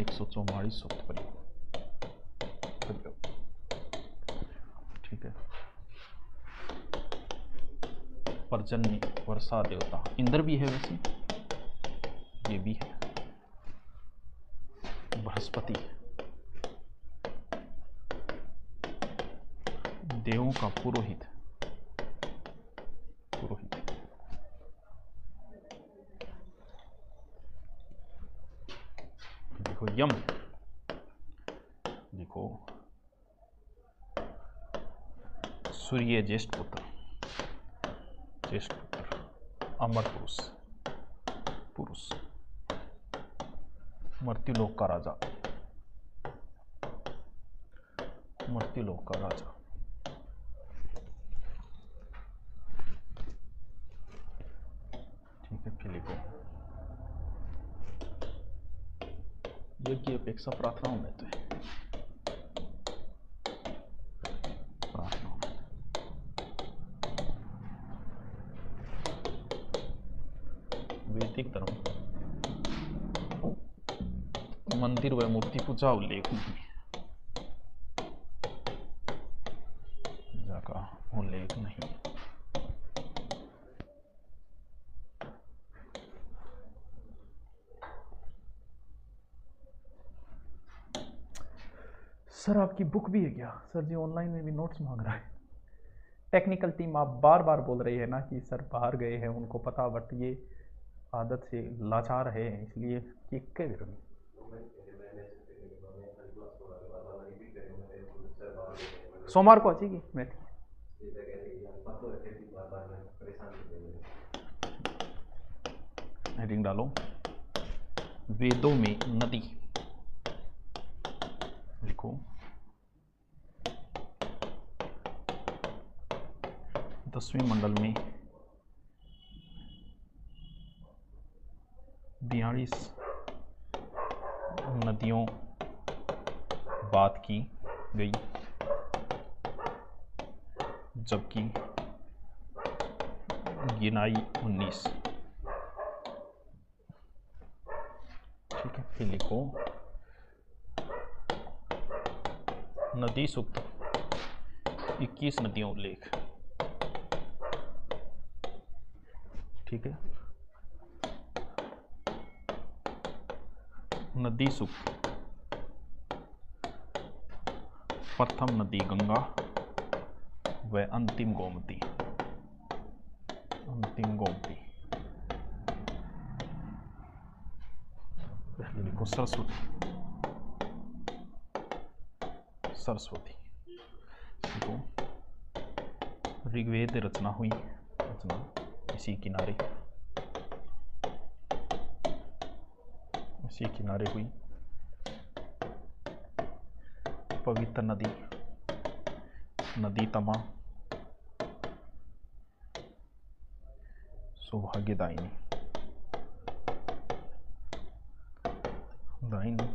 144 सूक्त प्रयोग। ठीक है, पर्जन्य, वर्षा देवता, इंद्र भी है वैसे, ये भी है, बृहस्पति, देवों का पुरोहित, पुरोहित। देखो यम, देखो सूर्य ज्येष्ठ पुत्र, ज्येष्ठ पुत्र, अमर पुरुष, पुरुष, मृत्युलोक का राजा, मृत्युलोक का राजा। ठीक है, फिर लिखो यज्ञ अपेक्षा प्रार्थनाओं में तो है, प्रार्थनाओं में। वैदिक धर्म, मंदिर व मूर्ति पूजा उल्लेख नहीं, पूजा का उल्लेख नहीं। सर आपकी बुक भी है क्या? सर जी ऑनलाइन में भी नोट्स मांग रहा है। टेक्निकल टीम आप बार बार बोल रही है ना कि सर बाहर गए हैं, उनको पता, बट ये आदत से लाचार है, इसलिए कि सोमवार को आएगी मैथ। हेडिंग डालो, वेदों में नदी, लिखो 10वें मंडल में 42 नदियों बात की गई, जबकि गिनाई 19। ठीक है, फिर लिखो नदी सूक्त 21 नदियों उल्लेख। ठीक है, नदी सूक्त प्रथम नदी गंगा व अंतिम गोमती। अंतिम गोमती। पहले लिखो सरस्वती। सरस्वती। देखो ऋग्वेद रचना हुई, रचना इसी किनारे, इसी किनारे हुई। पवित्र नदी, नदी तमा, सौभाग्यदायिनी, दायिनी,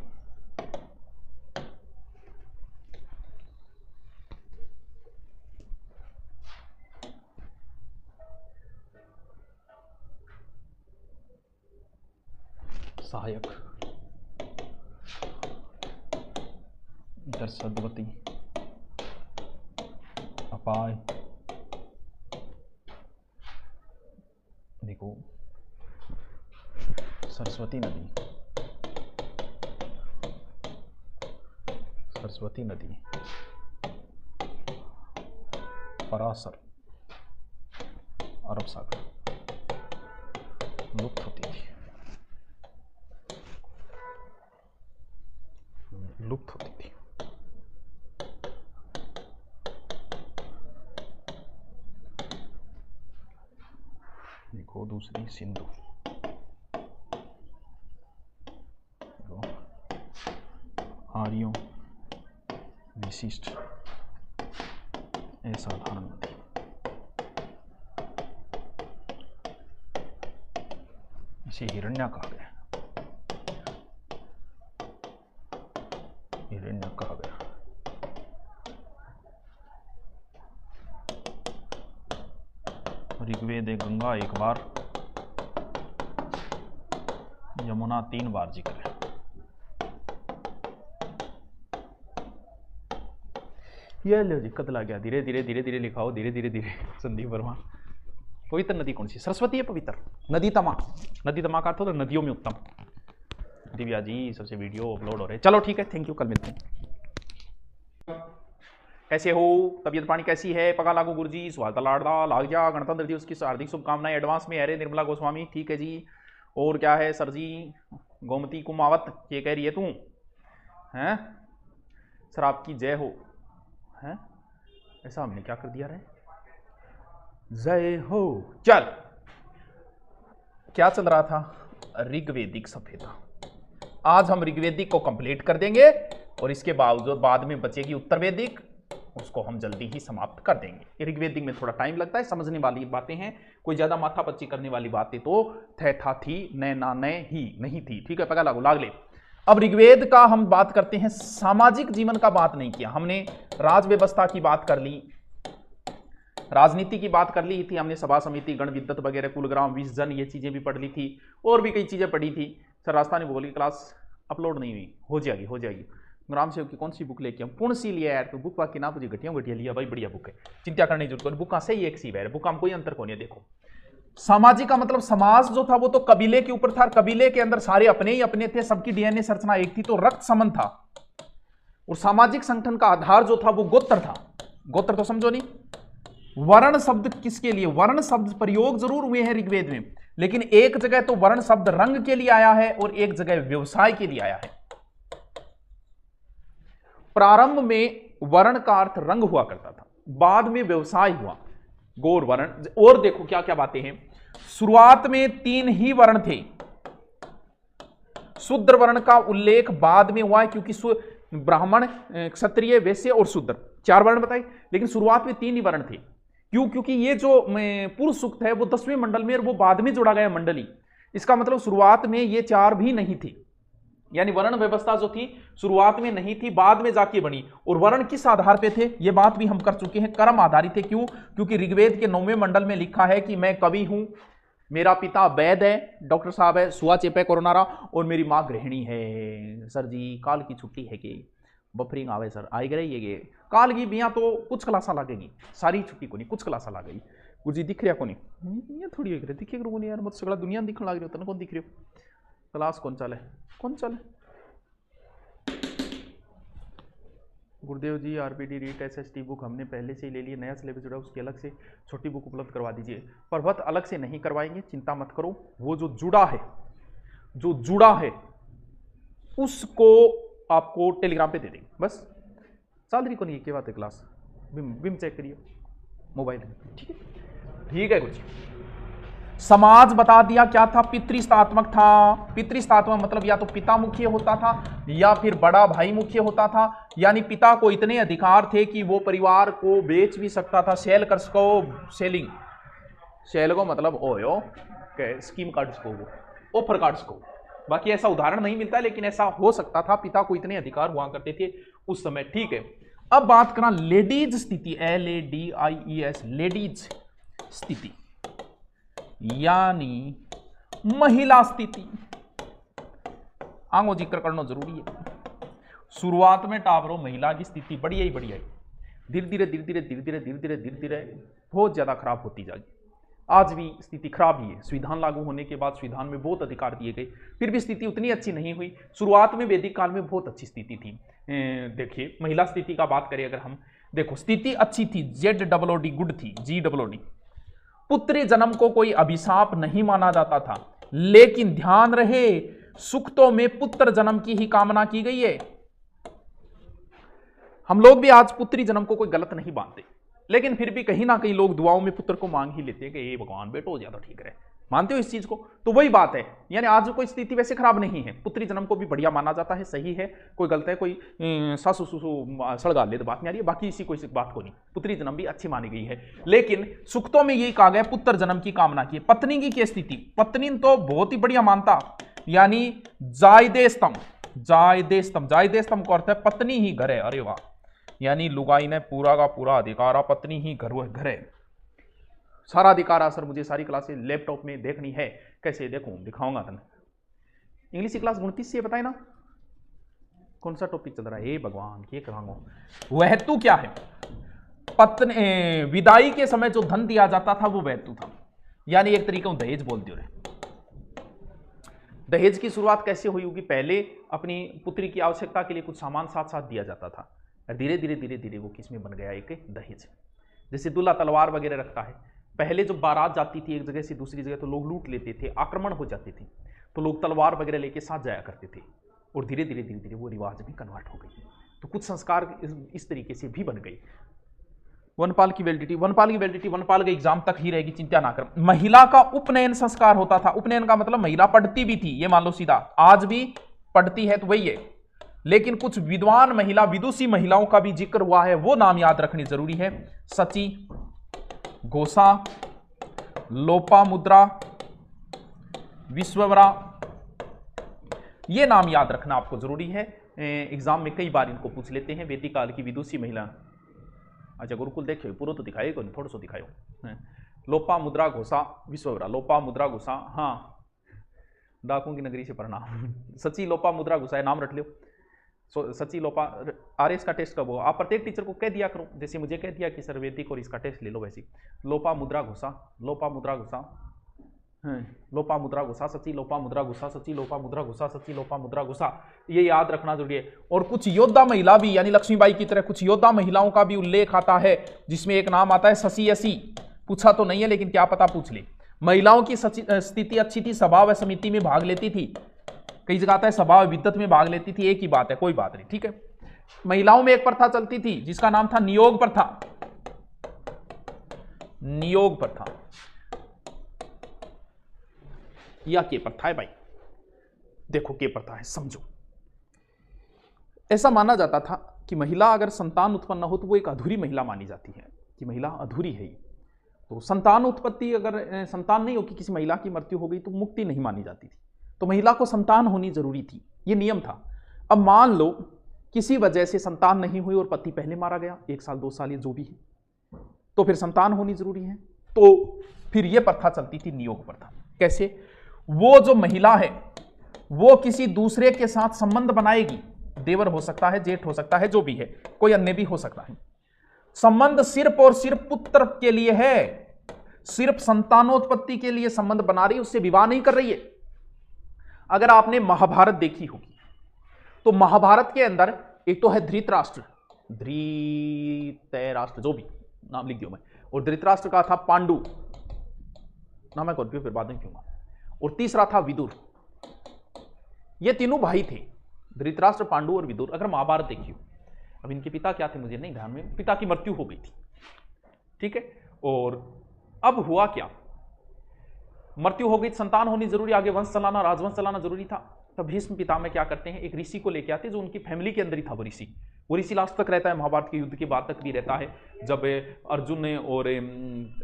सहायक, दर्शदवती, अपाय। देखो सरस्वती नदी, सरस्वती नदी, पराशर, अरब सागर, लुप्त होती थी, लुप्त होती थी। देखो दूसरी सिंधु, आर्यों विशिष्ट असाधारण नदी। इसे हिरण्या कहा गया, हिरण्य कहा गया। ऋग्वेद गंगा एक बार, यमुना 3 बार जिक्र है। ये लो जी कतला गया, धीरे धीरे धीरे धीरे लिखाओ, धीरे धीरे धीरे। संदीप वर्मा। पवित्र नदी कौन सी? सरस्वती है पवित्र। नदी तमा, नदी तमा का अर्थ होता है नदियों में उत्तम। दिव्या जी सबसे वीडियो अपलोड हो रहे हैं। चलो ठीक है, थैंक यू, कल मिलते हैं। कैसे हो? तबियत पानी कैसी है? पगा लागू गुरुजी, स्वागत लाड़दा लाग जा, गणतंत्र दिवस की हार्दिक शुभकामनाएं एडवांस में। अरे निर्मला गोस्वामी, ठीक है जी। और क्या है सर जी? गोमती कुमावत, ये कह रही है तू हैं? सर आपकी जय हो। हैं? ऐसा हमने क्या कर दिया रे? जय हो। चल, क्या चल रहा था? ऋग्वेदिक सभ्यता। आज हम ऋग्वेदिक को कंप्लीट कर देंगे और इसके बावजूद बाद में बचेगी उत्तरवेदिक, उसको हम जल्दी ही समाप्त कर देंगे। ऋग्वेदिक में थोड़ा टाइम लगता है, समझने वाली बातें हैं, कोई ज्यादा माथापच्ची करने वाली बातें तो थे था थी न ना न ही नहीं थी। ठीक है, पगा लागू लाग ले। अब ऋग्वेद का हम बात करते हैं, सामाजिक जीवन का बात नहीं किया हमने। राज व्यवस्था की बात कर ली, राजनीति की बात कर ली थी हमने, सभा समिति, गण विद्वत वगैरह, कुलग्राम, 20 जन, ये चीजें भी पढ़ ली थी, और भी कई चीजें पढ़ी थी। सर राजस्थानी भूगोल की क्लास अपलोड नहीं हुई, हो जाएगी हो जाएगी। ग्राम सेवक की कौन सी बुक लेके हम? पूर्ण सी लिया यार, तो बुक बाकी ना मुझे घटिया घटिया लिया भाई, बढ़िया बुक है, चिंता करने की जरूरत नहीं। बुक कहाँ से ही एक सी है, बुक हम कोई अंतर को नहीं। देखो सामाजिक का मतलब समाज जो था वो तो कबीले के ऊपर था, कबीले के अंदर सारे अपने ही अपने थे, सबकी डीएनए संरचना एक थी, तो रक्त संबंध था। और सामाजिक संगठन का आधार जो था वो गोत्र था। गोत्र तो समझो नहीं। वर्ण शब्द किसके लिए? वर्ण शब्द प्रयोग जरूर हुए हैं ऋग्वेद में, लेकिन एक जगह तो वर्ण शब्द रंग के लिए आया है और एक जगह व्यवसाय के लिए आया है। प्रारंभ में वर्ण का अर्थ रंग हुआ करता था, बाद में व्यवसाय हुआ, गौर वर्ण। और देखो क्या क्या बातें हैं। शुरुआत में 3 ही वर्ण थे। शूद्र वर्ण का उल्लेख बाद में हुआ है, क्योंकि ब्राह्मण, क्षत्रिय, वैश्य और शूद्र 4 वर्ण बताए, लेकिन शुरुआत में 3 ही वर्ण थे। क्यों? क्योंकि ये जो पुरुष सूक्त है वो 10वें मंडल में और वो बाद में जोड़ा गया मंडली। इसका मतलब शुरुआत में ये 4 भी नहीं थी, यानी वर्ण व्यवस्था जो थी शुरुआत में नहीं थी, बाद में जाके बनी। और वर्ण किस आधार पे थे ये बात भी हम कर चुके हैं, कर्म आधारित थे। क्यों? क्योंकि ऋग्वेद के 9वें मंडल में लिखा है कि मैं कवि हूं, मेरा पिता वैद्य है, डॉक्टर साहब है, सुआ चेपे कोरोनारा, और मेरी मां गृहिणी है। सर जी काल की छुट्टी है कि बफरिंग आवे सर, आई गई ये काल की बिया तो कुछ क्लासा लगेगी, सारी छुट्टी को नहीं, कुछ क्लासा लग गई। गुरु जी दिख रहा को नहीं, ये थोड़ी दिखे करो नहीं यार, मत सगला दुनिया दिखने लग रही हो, कौन दिख रही हो? क्लास कौन चले, कौन चले? गुरुदेव जी आरबीडी रीट एसएसटी बुक हमने पहले से ही ले ली, नया सिलेबस जुड़ा उसकी अलग से छोटी बुक उपलब्ध करवा दीजिए। पर्वत अलग से नहीं करवाएंगे, चिंता मत करो। वो जो जुड़ा है उसको आपको टेलीग्राम पे दे देंगे बस। सालरी को नहीं है, क्या बात है, क्लास बिम चेक करिए मोबाइल में, ठीक है कुछ। समाज बता दिया क्या था, पितृस्तात्मक था। पितृस्तात्मक मतलब या तो पिता मुखिया होता था या फिर बड़ा भाई मुखिया होता था, यानी पिता को इतने अधिकार थे कि वो परिवार को बेच भी सकता था, सेल कर सको, सेल को मतलब ओयो स्कीम कार्ड सको, ऑफर कार्ड सको। बाकी ऐसा उदाहरण नहीं मिलता लेकिन ऐसा हो सकता था, पिता को इतने अधिकार हुआ करते थे उस समय, ठीक है। अब बात करा लेडीज स्थिति, LADIES, लेडीज स्थिति यानी महिला स्थिति। आंगो जिक्र करना जरूरी है। शुरुआत में टावरो महिला की स्थिति बढ़िया ही बढ़िया है, धीरे धीरे बहुत ज्यादा खराब होती जाएगी। आज भी स्थिति खराब ही है। संविधान लागू होने के बाद संविधान में बहुत अधिकार दिए गए, फिर भी स्थिति उतनी अच्छी नहीं हुई। शुरुआत में वैदिक काल में बहुत अच्छी स्थिति थी। देखिए महिला स्थिति का बात करें अगर हम, देखो स्थिति अच्छी थी, ZOOD गुड थी, GOOD। पुत्री जन्म को कोई अभिशाप नहीं माना जाता था, लेकिन ध्यान रहे सुक्तों में पुत्र जन्म की ही कामना की गई है। हम लोग भी आज पुत्री जन्म को कोई गलत नहीं मानते, लेकिन फिर भी कहीं ना कहीं लोग दुआओं में पुत्र को मांग ही लेते हैं कि ये भगवान बेटो हो ज्यादा ठीक रहे। मानते हो इस चीज को? तो वही बात है, यानी आज कोई स्थिति वैसे खराब नहीं है, पुत्री जन्म को भी बढ़िया माना जाता है, सही है, कोई गलत है, कोई सासू सुसु सड़गा ले तो बात नहीं आ रही है, बाकी इसी कोई बात को नहीं, पुत्री जन्म भी अच्छी मानी गई है। लेकिन सुक्तों में यही कहा गया पुत्र जन्म की कामना की। पत्नी की क्या स्थिति? पत्नी तो बहुत ही बढ़िया मानता, यानी जायदेस्तम को अर्थ है पत्नी ही घर है। अरे वाह, यानी लुगाई ने पूरा का पूरा अधिकार, पत्नी ही घर है, सारा अधिकार। सर मुझे सारी क्लासेस लैपटॉप में देखनी है, कैसे देखूं? दिखाऊंगा तुम्हें। इंग्लिश की क्लास 29 से बताए ना कौन सा टॉपिक चल रहा है? भगवान ये कराऊंगा। वहतु क्या है? पत्नी विदाई के समय जो धन दिया जाता था वो वहतु था, यानी एक तरीके दहेज बोल दियो रे। दहेज की शुरुआत कैसे हुई होगी? पहले अपनी पुत्री की आवश्यकता के लिए कुछ सामान साथ साथ दिया जाता था, धीरे धीरे वो किस में बन गया? एक दहेज। जैसे दूल्हा तलवार वगैरह रखता है, पहले जब बारात जाती थी एक जगह से दूसरी जगह तो लोग लूट लेते थे, आक्रमण हो जाते थे, तो लोग तलवार वगैरह लेके साथ जाया करते थे, और धीरे धीरे वो रिवाज में कन्वर्ट हो गई। तो कुछ संस्कार इस तरीके से भी बन गए। वनपाल की वैलिडिटी वनपाल के एग्जाम तक ही रहेगी, चिंता ना कर। महिला का उपनयन संस्कार होता था। उपनयन का मतलब महिला पढ़ती भी थी, ये मान लो सीधा, आज भी पढ़ती है तो वही है, लेकिन कुछ विद्वान महिला, विदुषी महिलाओं का भी जिक्र हुआ है, वो नाम याद रखनी जरूरी है। सची, घोषा, लोपामुद्रा, विश्ववरा, ये नाम याद रखना आपको जरूरी है। एग्जाम में कई बार इनको पूछ लेते हैं। वैदिक काल की विदुषी महिला। अच्छा गुरुकुल देखियो, पूरा तो दिखाए को नहीं, थोड़ा सा दिखायो। लोपामुद्रा, घोषा, विश्ववरा। लोपामुद्रा, घोषा, हाँ, डाकुओं की नगरी से प्रणाम। सची, लोपामुद्रा, घोषा, नाम रख लो। सची, लोपा, RS का टेस्ट कब हो? आप प्रत्येक टीचर को कह दिया करो, जैसे मुझे कह दिया कि सर वैदिक और इसका टेस्ट ले लो, वैसे लोपामुद्रा, घोषा, लोपामुद्रा, घोषा, लोपामुद्रा, घोषा, सची, लोपामुद्रा, घोषा, सची, लोपामुद्रा, घोषा, सची, लोपामुद्रा, घोषा, ये याद रखना जरूरी है। और कुछ योद्धा महिला भी, यानी लक्ष्मीबाई की तरह कुछ योद्धा महिलाओं का भी उल्लेख आता है, जिसमें एक नाम आता है शशियसी। पूछा तो नहीं है लेकिन क्या पता पूछ ले। महिलाओं की स्थिति अच्छी थी, सभा व समिति में भाग लेती थी, कई जगह आता है सभा विद्वत में भाग लेती थी, एक ही बात है, कोई बात नहीं, ठीक है। महिलाओं में एक प्रथा चलती थी जिसका नाम था नियोग प्रथा। नियोग प्रथा या के प्रथा है भाई, देखो के प्रथा है, समझो। ऐसा माना जाता था कि महिला अगर संतान उत्पन्न हो तो वो एक अधूरी महिला मानी जाती है, कि महिला अधूरी है। तो संतान उत्पत्ति, अगर संतान नहीं होगी, किसी महिला की मृत्यु हो गई तो मुक्ति नहीं मानी जाती थी, तो महिला को संतान होनी जरूरी थी, ये नियम था। अब मान लो किसी वजह से संतान नहीं हुई और पति पहले मारा गया, 1 साल 2 साल ये जो भी है, तो फिर संतान होनी जरूरी है, तो फिर यह प्रथा चलती थी नियोग प्रथा। कैसे? वो जो महिला है वो किसी दूसरे के साथ संबंध बनाएगी, देवर हो सकता है, जेठ हो सकता है, जो भी है, कोई अन्य भी हो सकता है। संबंध सिर्फ और सिर्फ पुत्र के लिए है, सिर्फ संतानोत्पत्ति के लिए संबंध बना रही है, उससे विवाह नहीं कर रही है। अगर आपने महाभारत देखी होगी तो महाभारत के अंदर एक तो है धृतराष्ट्र, धृतराष्ट्र, जो भी नाम लिख दियो मैं, और धृतराष्ट्र का था पांडु, नाम मैं फिर बाद में कहूंगा, और तीसरा था विदुर। ये तीनों भाई थे, धृतराष्ट्र, पांडु और विदुर। अगर महाभारत देखियो, अब इनके पिता क्या थे मुझे नहीं ध्यान में, पिता की मृत्यु हो गई थी, ठीक है। और अब हुआ क्या, मृत्यु हो गई, संतान होनी जरूरी, आगे वंश चलाना, राजवंश चलाना जरूरी था। तब भीष्म पितामह क्या करते हैं, एक ऋषि को लेके आते हैं, जो उनकी फैमिली के अंदर ही था वो ऋषि लास्ट तक रहता है, महाभारत के युद्ध के बाद तक भी रहता है। जब अर्जुन और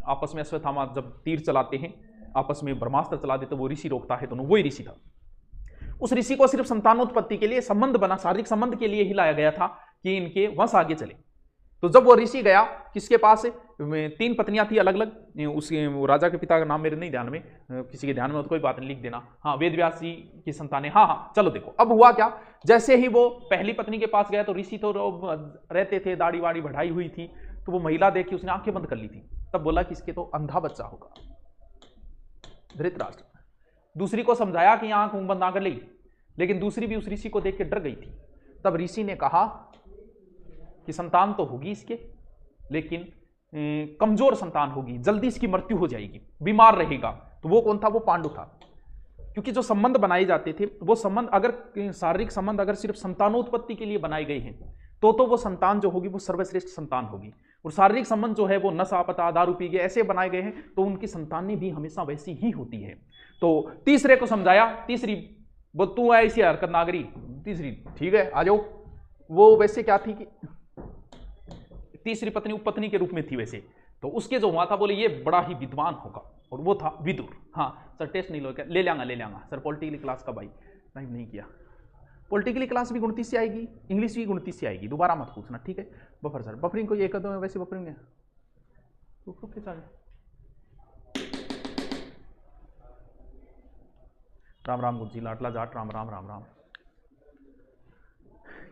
आपस में अश्वत्थामा जब तीर चलाते हैं, आपस में ब्रह्मास्त्र चला देते, वो ऋषि रोकता है दोनों, वही ऋषि था। उस ऋषि को सिर्फ संतानोत्पत्ति के लिए, संबंध बना, शारीरिक संबंध के लिए ही लाया गया था कि इनके वंश आगे चले। तो जब वो ऋषि गया, किसके पास 3 पत्नियां थी अलग अलग, उसके राजा के पिता का नाम मेरे नहीं ध्यान में, किसी के ध्यान में तो कोई बात नहीं, लिख देना। हाँ, वेदव्यास जी की संतानें, हाँ चलो देखो। अब हुआ क्या, जैसे ही वो पहली पत्नी के पास गया, तो ऋषि तो रहते थे, दाढ़ी वाड़ी बढ़ाई हुई थी, तो वो महिला देखी, उसने आंखें बंद कर ली थी। तब बोला कि इसके तो अंधा बच्चा होगा। धृतराष्ट्र दूसरी को समझाया कि आंख बंद ना कर ली, लेकिन दूसरी भी उस ऋषि को देख के डर गई थी। तब ऋषि ने कहा कि संतान तो होगी इसके, लेकिन कमजोर संतान होगी, जल्दी इसकी मृत्यु हो जाएगी, बीमार रहेगा। तो वो कौन था, वो पांडु था। क्योंकि जो संबंध बनाए जाते थे, वो संबंध अगर शारीरिक संबंध अगर सिर्फ संतानोत्पत्ति के लिए बनाए गए हैं, तो वो संतान जो होगी वो सर्वश्रेष्ठ संतान होगी। और शारीरिक संबंध जो है वो नशा पता, दारू पी के ऐसे बनाए गए हैं, तो उनकी संतानें भी हमेशा वैसी ही होती है। तो तीसरे को समझाया, तीसरी वो तू ऐसी हरकत ना करी, तीसरी ठीक है आ जाओ। वो वैसे क्या थी कि तीसरी पत्नी उपपत्नी के रूप में थी वैसे, तो उसके जो हुआ था, बोले ये बड़ा ही विद्वान होगा, और वो था विदुर। हाँ सर, टेस्ट नहीं ले लेंगा सर, पॉलिटिकल क्लास का भाई टाइम नहीं किया। पॉलिटिकल क्लास भी 29 से आएगी, इंग्लिश भी 29 से आएगी, दोबारा मत पूछना, ठीक है। बफर सर, बफरिंग को ये कर दो, वैसे बफरिंग है राम राम गुरु जी, लाटला जाट, राम राम राम राम।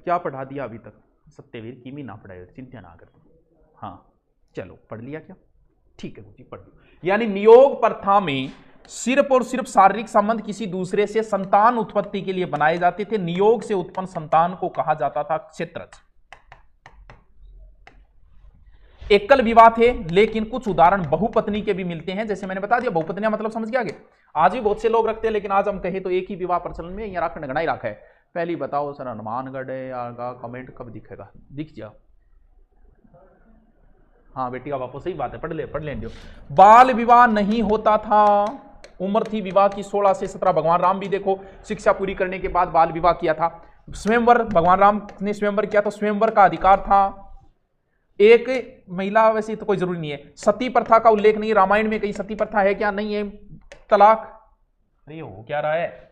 क्या पढ़ा दिया अभी तक, सत्यवीर की भी ना पढ़ाए, चिंता ना कर। हाँ चलो, पढ़ लिया क्या, ठीक है गुरु जी पढ़ लिया। यानी नियोग प्रथा में सिर्फ और सिर्फ शारीरिक संबंध किसी दूसरे से संतान उत्पत्ति के लिए बनाए जाते थे। नियोग से उत्पन्न संतान को कहा जाता था क्षेत्रज। एकल विवाह थे, लेकिन कुछ उदाहरण बहुपत्नी के भी मिलते हैं। जैसे मैंने बता दिया, बहुपत्नियां मतलब समझ गया आगे। आज भी बहुत से लोग रखते हैं, लेकिन आज हम कहें तो एक ही विवाह प्रचलन में यहाँ रखना गणा ही रखा है। पहली बताओ सर, हनुमानगढ़ है या कमेंट कब दिखेगा, दिख जाओ। हाँ बेटी का बापू, सही बात है, पढ़ लें दो। बाल विवाह नहीं होता था, उम्र थी विवाह की 16 से 17। भगवान राम भी देखो शिक्षा पूरी करने के बाद बाल विवाह किया था। स्वयंवर, भगवान राम ने स्वयंवर किया, तो स्वयंवर का अधिकार था। एक महिला, वैसे तो कोई जरूरी नहीं है। सती प्रथा का उल्लेख नहीं, रामायण में कहीं सती प्रथा है क्या, नहीं है। तलाक, अरे हो क्या रहा है,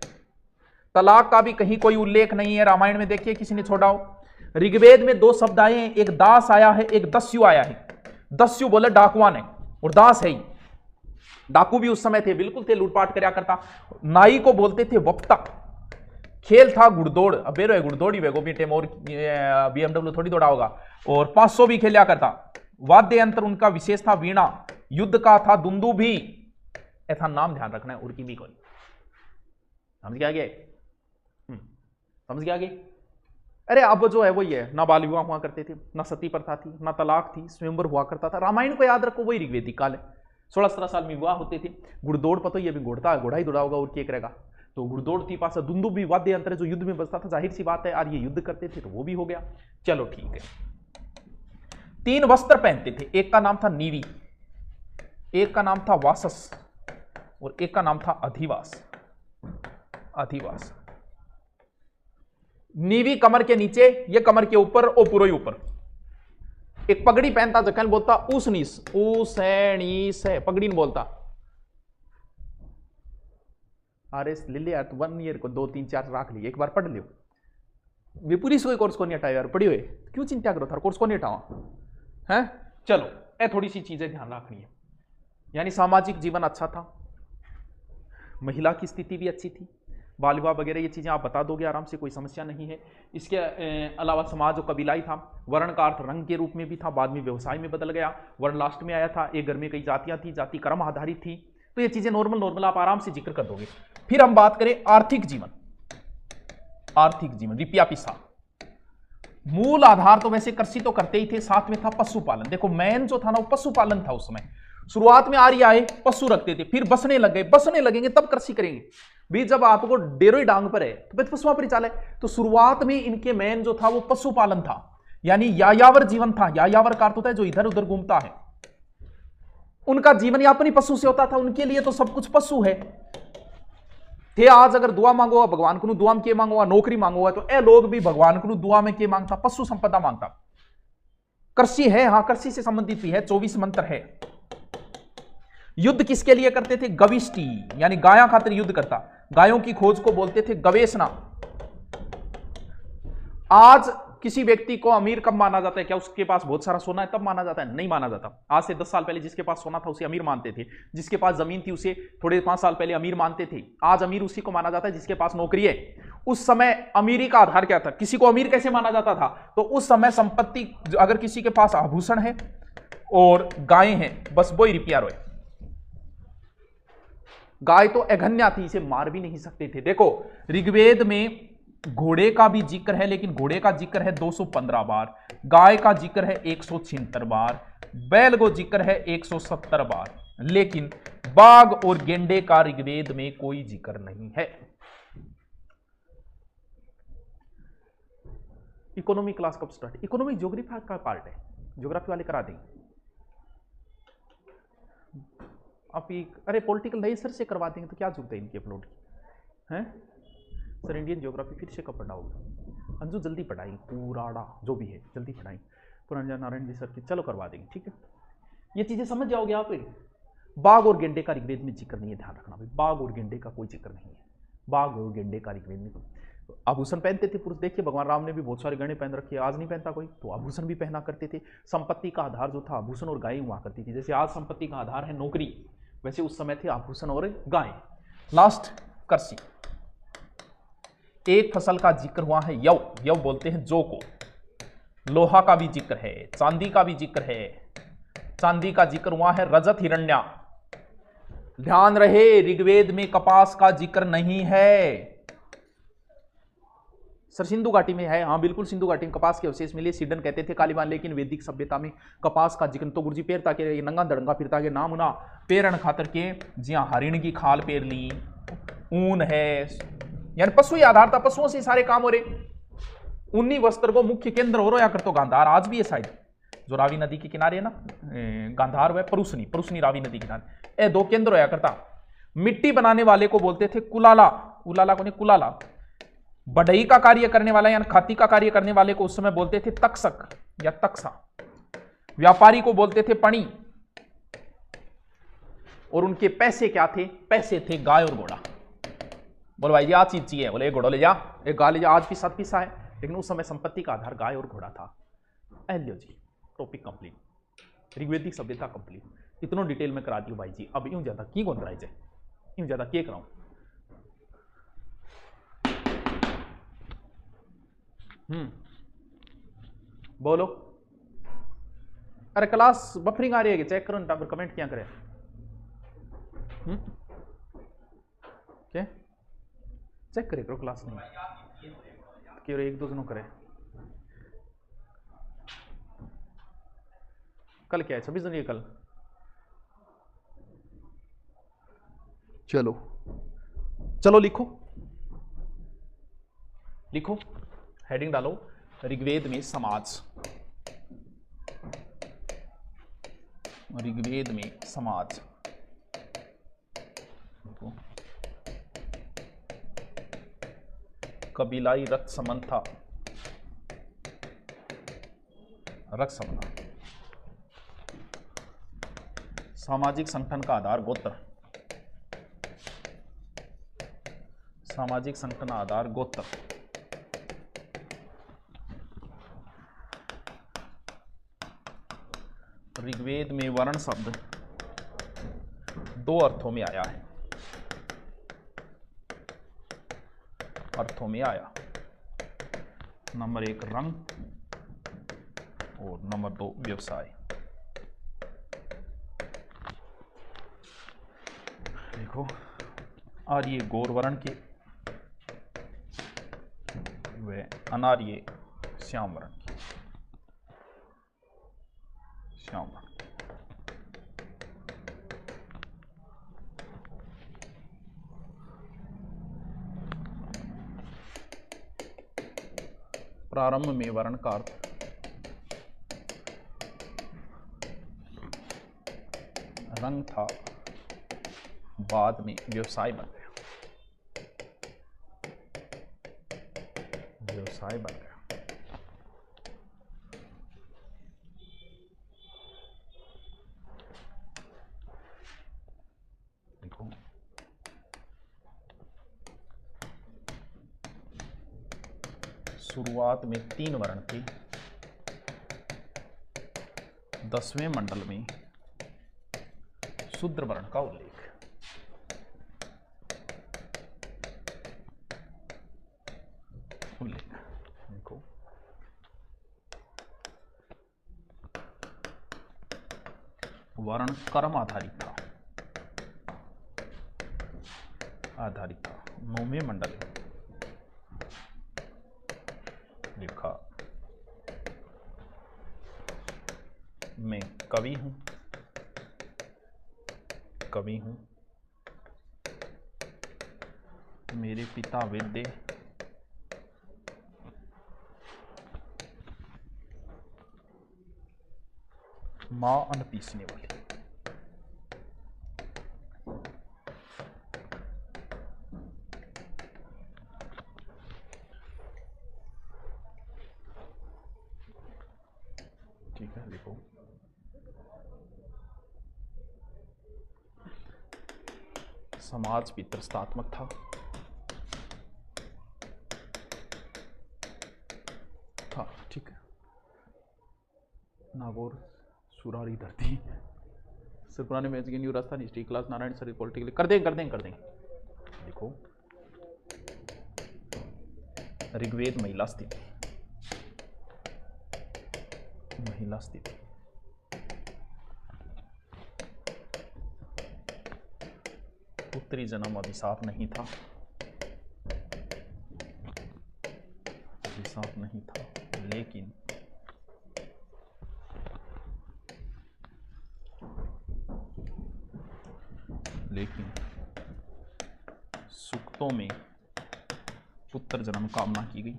तलाक का भी कहीं कोई उल्लेख नहीं है रामायण में, देखिए किसी ने छोड़ा हो। ऋग्वेद में 2 शब्द आए हैं, एक दास आया है, एक दस्यु आया है। दस्यु बोले डाकुआ ने, और दास है ही। डाकू भी उस समय थे, बिल्कुल थे, लूटपाट करया करता। नाई को बोलते थे वक्ता। खेल था घुड़दौड़, अब बेरो है घुड़दौड़ी वे गोपी और BMW थोड़ी दौड़ा होगा, और 500 भी खेलिया करता। वाद्य यंत्र उनका विशेष था वीणा। युद्ध का था दुंदुभी, ऐसा नाम ध्यान रखना है, उर्की भी कोई। समझ गया आगे, समझ गया आगे। अरे अब जो है वही है, ना बाल विवाह हुआ करते थे, ना सती प्रथा थी, ना तलाक थी, स्वयंवर हुआ करता था। रामायण को याद रखो, वही ऋग्वेदिक काल है। 16-17 साल में विवाह होते थे। घुड़दौड़ पता ही, अभी घोड़ा ही दौड़ा होगा, और क्या करेगा। तो घुड़दौड़ थी, पास दुंदुभी वाद्य यंत्र जो युद्ध में बजता था, जाहिर सी बात है यार, ये युद्ध करते थे तो वो भी हो गया। चलो ठीक है। 3 वस्त्र पहनते थे, एक का नाम था नीवी, एक का नाम था वासस, और एक का नाम था अधिवास। अधिवास, नीवी कमर के नीचे, ये कमर के ऊपर, और पूरा ही ऊपर। एक पगड़ी पहनता, जखन बोलता उसनीस, उसैनीस है, पगड़ी नहीं बोलता। अरे ले लिया तो 1 ईयर को 2, 3, 4 रख लिए, एक बार पढ़ लियो। वे पूरी कोई कोर्स को नहीं हटाया यार, पढ़ी हुए क्यों चिंता करो, थार कोर्स को नहीं हटावा है। चलो ए थोड़ी सी चीजें ध्यान रखनी है। यानी सामाजिक जीवन अच्छा था, महिला की स्थिति भी अच्छी थी, बाल विवाह वगैरह ये चीजें आप बता दोगे आराम से, कोई समस्या नहीं है। इसके अलावा समाज जो कबीलाई था, वर्ण का अर्थ रंग के रूप में भी था, बाद में व्यवसाय में बदल गया, वर्ण लास्ट में आया था। एक घर में कई जातियां थी, जाति कर्म आधारित थी, तो ये चीजें नॉर्मल आप आराम से जिक्र कर दोगे। फिर हम बात करें आर्थिक जीवन। आर्थिक जीवन, रुपया पैसा, मूल आधार तो वैसे कृषि तो करते ही थे, साथ में था पशुपालन। देखो मेन जो था ना वो पशुपालन था उस समय। शुरुआत में आर्य आए, पशु रखते थे, फिर बसने लग गए, बसने लगेंगे तब कृषि करेंगे भी। जब आपको डेरो ही डांग पर है तो फिर पशुओं पर चाले। तो शुरुआत में इनके मेन जो था वो पशुपालन था, यानी यायावर जीवन था। यायावर का अर्थ होता है जो इधर उधर घूमता है, उनका जीवन यापन ही पशु से होता था। उनके लिए तो सब कुछ पशु है। थे आज अगर दुआ मांगो भगवान को दुआ में के मांगो, नौकरी मांगो तो ए लोग भी भगवान को दुआ में के मांगता, पशु संपदा मांगता। कृषि है, हां कृषि से संबंधित भी है, 24 मंत्र है। युद्ध किसके लिए करते थे? गविष्टि, यानी गाया खातिर युद्ध करता। गायों की खोज को बोलते थे गवेषणा। आज किसी व्यक्ति को अमीर कब माना जाता है? क्या उसके पास बहुत सारा सोना है तब माना जाता है? नहीं माना जाता। आज से 10 साल पहले जिसके पास सोना था उसे अमीर मानते थे, जिसके पास जमीन थी उसे थोड़े 5 साल पहले अमीर मानते थे। आज अमीर उसी को माना जाता है जिसके पास नौकरी है। उस समय अमीरी का आधार क्या था? किसी को अमीर कैसे माना जाता था? तो उस समय संपत्ति, अगर किसी के पास आभूषण है और गाय हैं, बस वो ही रुपया रोए। गाय तो अघन्या थी, इसे मार भी नहीं सकते थे। देखो ऋग्वेद में घोड़े का भी जिक्र है, लेकिन घोड़े का जिक्र है 215 बार, गाय का जिक्र है 176 बार, बैल को जिक्र है 170 बार, लेकिन बाघ और गेंडे का ऋग्वेद में कोई जिक्र नहीं है। इकोनॉमी क्लास कब स्टार्ट? इकोनॉमी ज्योग्राफी का पार्ट है, ज्योग्राफी वाले करा देंगे। आप अरे पॉलिटिकल नए सर से करवा देंगे तो क्या जरूरत है इनकी अपलोड की? हैं सर इंडियन ज्योग्राफी फिर से कब पढ़ाओगे? अंजू जल्दी पढ़ाई, पूराड़ा जो भी है जल्दी पढ़ाई, पुरंजन नारायण जी सर की, चलो करवा देंगे, ठीक है। ये चीजें समझ जाओगे आप। बाघ और गेंडे का ऋग्वेद में जिक्र नहीं है, ध्यान रखना भाई, बाघ और गेंडे का कोई जिक्र नहीं है। बाघ और गेंडे का ऋग्वेद में। आभूषण पहनते थे पुरुष, देखिए भगवान राम ने भी बहुत सारे गहने पहन रखे, आज नहीं पहनता कोई, तो आभूषण भी पहना करते थे। संपत्ति का आधार जो था आभूषण और गाय हुआ करती थी। जैसे आज संपत्ति का आधार है नौकरी, वैसे उस समय थे आभूषण और गाय। लास्ट कृषि। एक फसल का जिक्र हुआ है यव, यव बोलते हैं जौ को। लोहा का भी जिक्र है, चांदी का भी जिक्र है। चांदी का जिक्र हुआ है रजत हिरण्या। ध्यान रहे ऋग्वेद में कपास का जिक्र नहीं है। सर सिंधु घाटी में है, हाँ बिल्कुल सिंधु घाटी में कपास के अवशेष मिले, सीडन कहते थे कालीबान, लेकिन वैदिक सभ्यता में कपास का जिक्र तो गुरुजी पेरता के नंगा दड़ंगा फिरता के नाम ना पेरण खातर के, जी हाँ हरिण की खाल पेर ली, ऊन है, यानी पशु ही आधार था, पशुओं से सारे काम हो रहे। उन्नी वस्त्र को मुख्य केंद्र हो रहा कर तो गांधार आज भी है शायद, जो रावी नदी के किनारे है ना, गांधार व परुसनी, परुसनी रावी नदी के किनारे, ए दो केंद्र होया करता। मिट्टी बनाने वाले को बोलते थे कुलाला, उलाला को नहीं कुलाला। बढ़ई का कार्य करने वाला यानी खाती का कार्य करने वाले को उस समय बोलते थे तक्षक या तक्षा। व्यापारी को बोलते थे पणी। और उनके पैसे क्या थे? पैसे थे गाय और घोड़ा। बोलो भाई जी आज चीज चाहिए, बोले एक घोड़ा ले जा, एक गाय ले जा, आज भी 7 पैसा है, लेकिन उस समय संपत्ति का आधार गाय और घोड़ा था। एलियो जी टॉपिक कंप्लीट, ऋग्वेदिक सभ्यता कंप्लीट। इतना डिटेल में करा दियो भाई जी, अब यूं ज्यादा की कौन कराई जाए, यूं ज्यादा के कराऊं? बोलो। अरे क्लास बफरिंग आ रही है, चेक करो कमेंट क्या करे। क्या चेक करे करो क्लास में क्यों, एक दो जनों करे। कल क्या है? 26 जनवरी कल। चलो चलो लिखो, लिखो हेडिंग डालो ऋग्वेद में समाज, ऋग्वेद में समाज। कबीलाई रक्त संबंध था, रक्त संबंध। सामाजिक संगठन का आधार गोत्र, सामाजिक संगठन आधार गोत्र। ऋग्वेद में वर्ण शब्द 2 अर्थों में आया है, अर्थों में आया। नंबर 1 रंग और नंबर 2 व्यवसाय। देखो आर्य गौर वर्ण के व अनार्य श्याम वर्ण की, श्याम वर्ण। प्रारंभ में वर्ण का अर्थ रंग था, बाद में व्यवसाय बन गया, व्यवसाय बन गया। देखो शुरुआत में 3 वर्ण थे, 10वें मंडल में शूद्र वर्ण का उल्लेख। देखो वर्ण कर्म आधारित था, आधारित था। 9वें मंडल लिखा मैं कवि हूं, कवि हूं, मेरे पिता वैद्य, मां अन्न पीसने वाली। ठीक है, देखो समाज पितृस्थात्मक था, ठीक है। नागौर सुरारी धरती, सर पुराने मैच की new Rajasthan history class, Narayan sir political कर देंगे। देखो ऋग्वेद महिला स्थिति, महिला स्थिति, पुत्री जन्म अभिशाप नहीं था, अभिशाप नहीं था, लेकिन सूक्तों में पुत्र जन्म कामना की गई,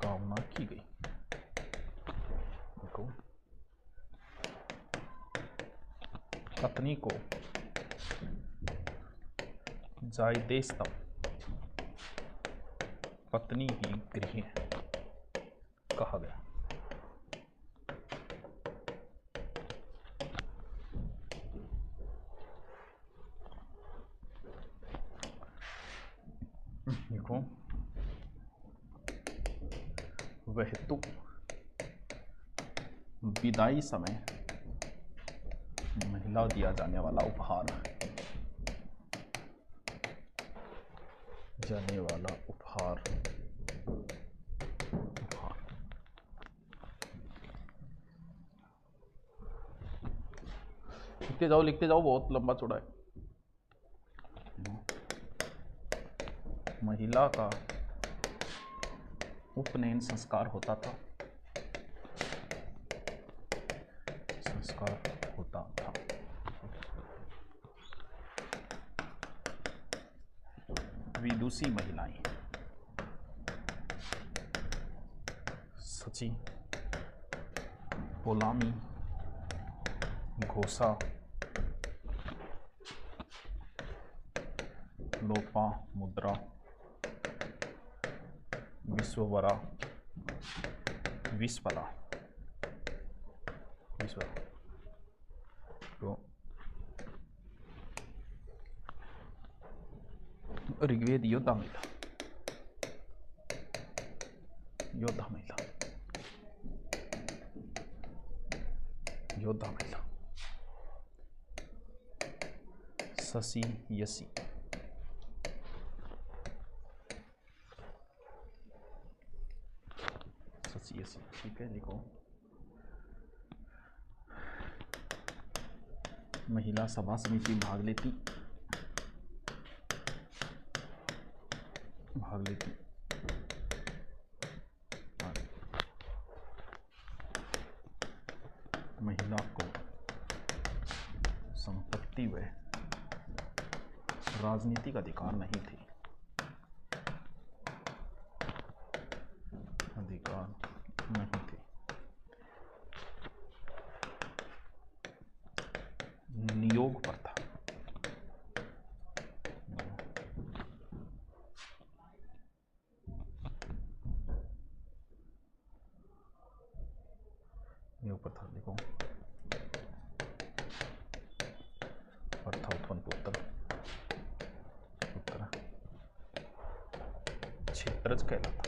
कामना की गई। देखो पत्नी को जायदेस्तम, पत्नी ही गृह कहा गया। देखो वह तो विदाई समय महिला दिया जाने वाला उपहार, जाने वाला उपहार, उपहार। लिखते जाओ बहुत लंबा चौड़ा है। महिला का उपनयन संस्कार होता था, संस्कार होता था। विदुषी महिलाएं सची, पोलामी, घोषा, लोपा मुद्रा, विश्ववरा, विश्वला, तो ऋग्वेद योद्धा महिला, योद्धा महिला, योद्धा महिला। शशि यसी, शशि, ठीक है। देखो महिला सभा समिति भाग लेती, महिला को संपत्ति व राजनीतिक अधिकार नहीं थे, अधिकार नहीं थे। नियोग प्रथा, नियोग प्रथा देखो, प्रथा उत्पन्न पुत्र क्षेत्रज कहलाता।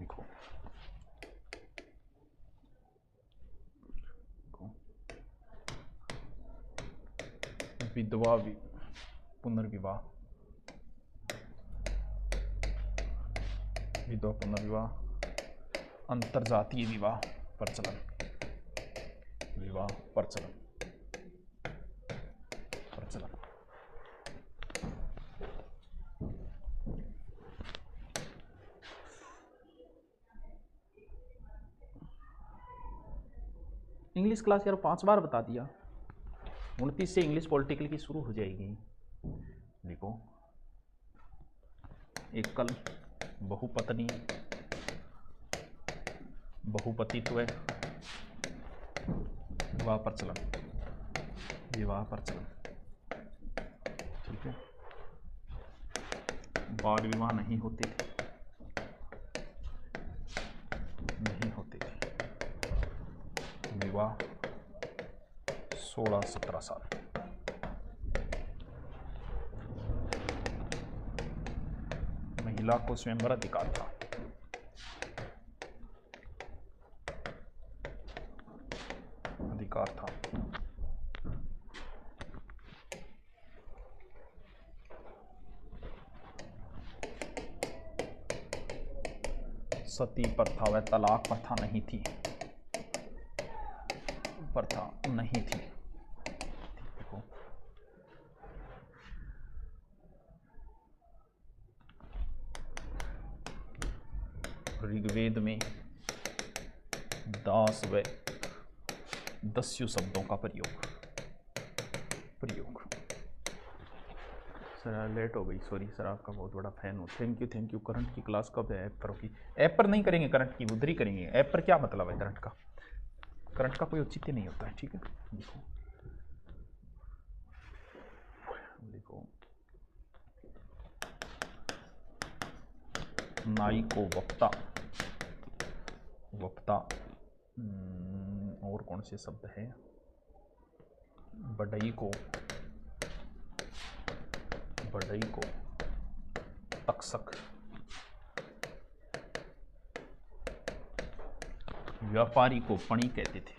लिखो विधवा पुनर्विवाह, विधवा पुनर्विवाह, अंतरजातीय विवाह प्रचलन, विवाह प्रचलन, प्रचलन। इंग्लिश क्लास यार 5 बार बता दिया। 29 से इंग्लिश पॉलिटिकल की शुरू हो जाएगी। देखो, एकल, बहुपत्नी, बहुपतित्व, विवाह प्रचलन, विवाह प्रचलन। ठीक है, बाल विवाह नहीं होते थे, नहीं होते थे। विवाह 16-17 साल। महिला को स्वयंवर अधिकार था। अधिकार था। सती प्रथा व तलाक प्रथा नहीं थी, प्रथा नहीं थी। देखो, ऋग्वेद में दास व दस्यु शब्दों का प्रयोग। सर लेट हो गई, सॉरी सर, आपका बहुत बड़ा फैन हूँ। Thank you. करंट की क्लास कब है? ऐप पर होगी। ऐप पर नहीं करेंगे करंट की, उधर ही करेंगे। ऐप पर क्या मतलब है करंट का? करंट का कोई औचित्य नहीं होता है। ठीक है, देखो नाई को वक्ता, और कौन से शब्द है? बढ़ई को तक्षक, व्यापारी को पणी कहते थे,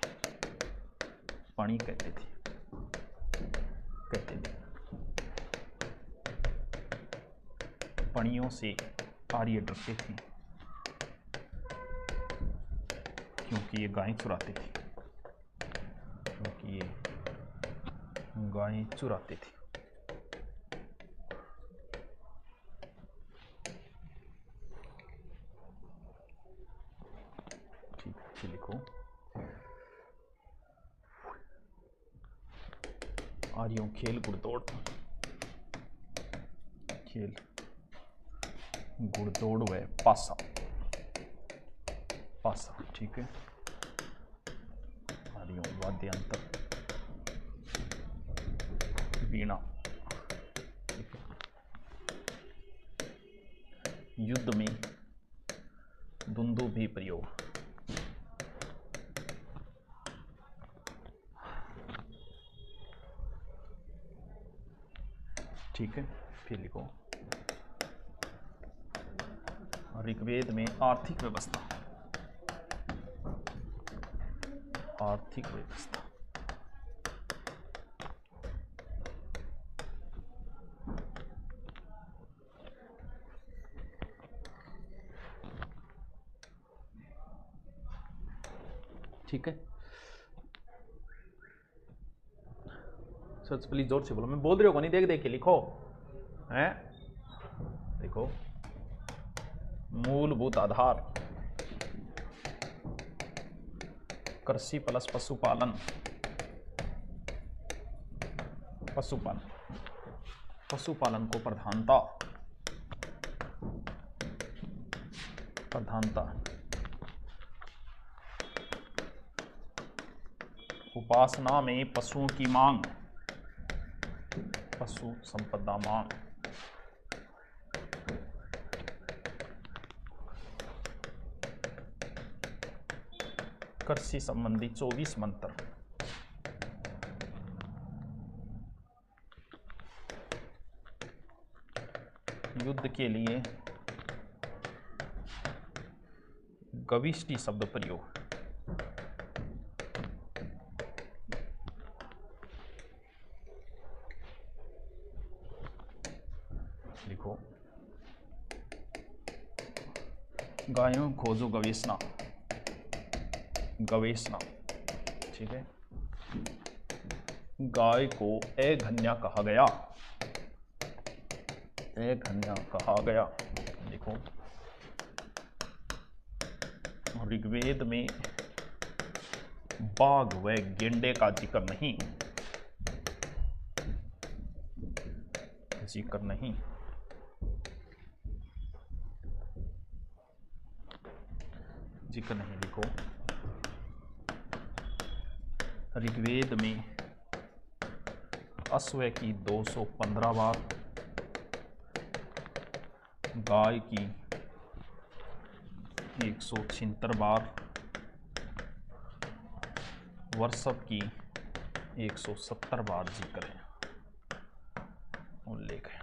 पणियों से आर्य डरते थे क्योंकि ये गायें चुराते थे, ठीक है, लिखो आर्यों खेल गुड़दौड़ व पासा। ठीक है, आर्यों वाद्यांतर, वीणा। ठीक है, युद्ध में दुंदुभी प्रयोग। ठीक है, फिर लिखो ऋग्वेद में आर्थिक व्यवस्था। ठीक है सर, प्लीज जोर से बोलो। मैं बोल रही हूँ नहीं, देख के लिखो हैं। देखो मूलभूत आधार, कृषि प्लस पशुपालन, पशुपालन को प्रधानता, उपासना में पशुओं की मांग, पशु संपदा मांग, कृषि संबंधी 24 मंत्र, युद्ध के लिए गविष्टि शब्द प्रयोग, लिखो गायों खोजो गवेषणा, ठीक है। गाय को एघन्या कहा गया, देखो ऋग्वेद में बाघ व गेंडे का जिक्र नहीं, लिखो ऋग्वेद में अश्व की 215 बार, गाय की 176 बार, वर्षभ की 170 बार जिक्र है, उल्लेख है।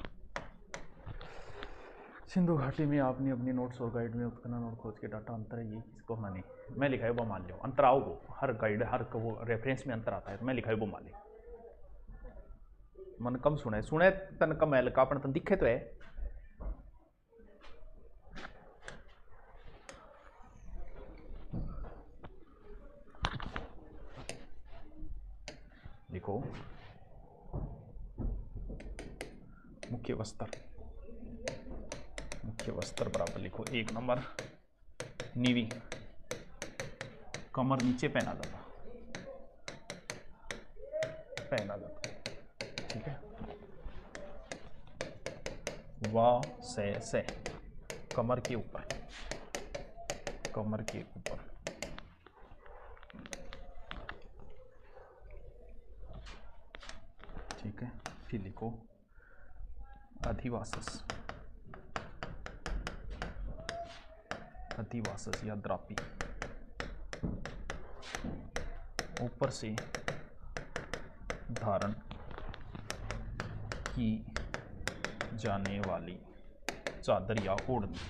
सिंधु घाटी में आपने अपने नोट्स और गाइड में उत्खनन और खोज के डाटा अंतर है, ये किसको माने मैं लिखा है वो मान लो, अंतर आओ वो हर गाइड हर वो रेफरेंस में अंतर आता है, तो मैं लिखा है वो मान ले। मन कम सुने तन कम है लका अपन तन दिखे तो है। लिखो मुख्य वस्त्र बराबर लिखो 1 नंबर नीवी, कमर नीचे पहना जाता, ठीक है। वा से कमर के ऊपर, ठीक है। फिर लिखो अधिवासस या द्रापी, ऊपर से धारण की जाने वाली चादर या ओढ़नी,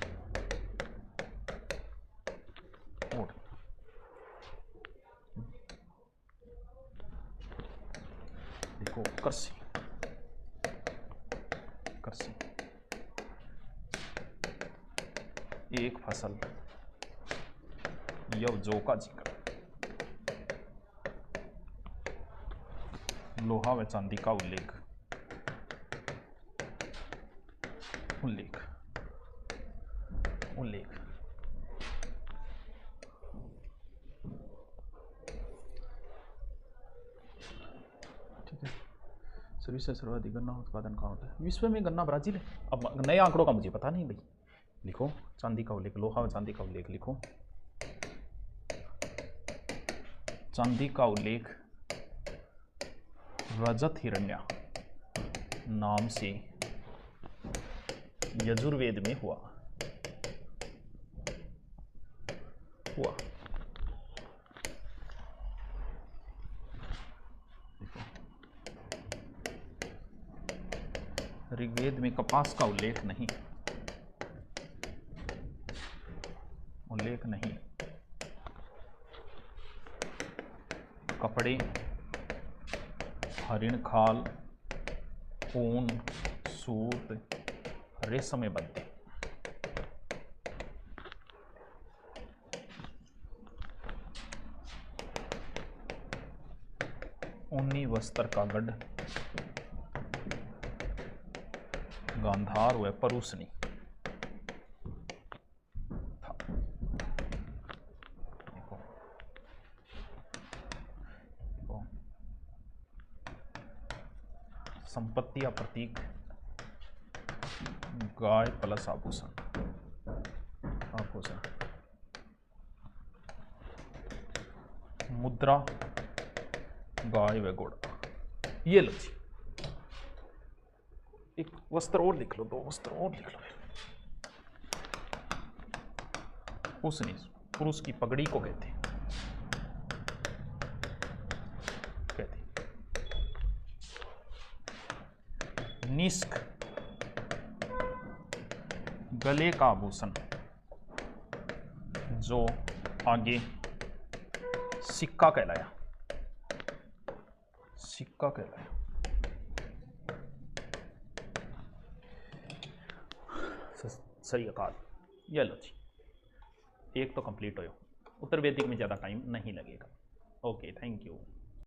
देखो कृषि एक फसल यव जो का जिक्र, लोहा व चांदी का उल्लेख, ठीक है। सर्विस से सर्वाधिक गन्ना उत्पादन कहाँ होता है? विश्व में गन्ना ब्राजील है। अब नए आंकड़ों का मुझे पता नहीं भाई। लिखो चांदी का उल्लेख, लोहा व चांदी का उल्लेख, लिखो चांदी का उल्लेख रजत हिरण्या नाम से यजुर्वेद में हुआ। ऋग्वेद में कपास का उल्लेख नहीं, कपड़े, हरिण खाल, ऊन, सूत, रेशम में बनते। ऊनी वस्त्र का गढ़ गांधार व परुसनी, उत्पत्ति या प्रतीक गाय प्लस आभूषण, आभूषण, मुद्रा गाय व घोड़ा। ये लो जी, एक वस्त्र और लिख लो, 2 वस्त्र और लिख लो। उसने पुरुष की पगड़ी को कहते निष्क गले का आभूषण जो आगे सिक्का कहलाया, सिक्का कहलाया। सही अकाल। ये लो जी, एक तो कंप्लीट हो, उत्तर वैदिक में ज़्यादा टाइम नहीं लगेगा। Okay, thank you.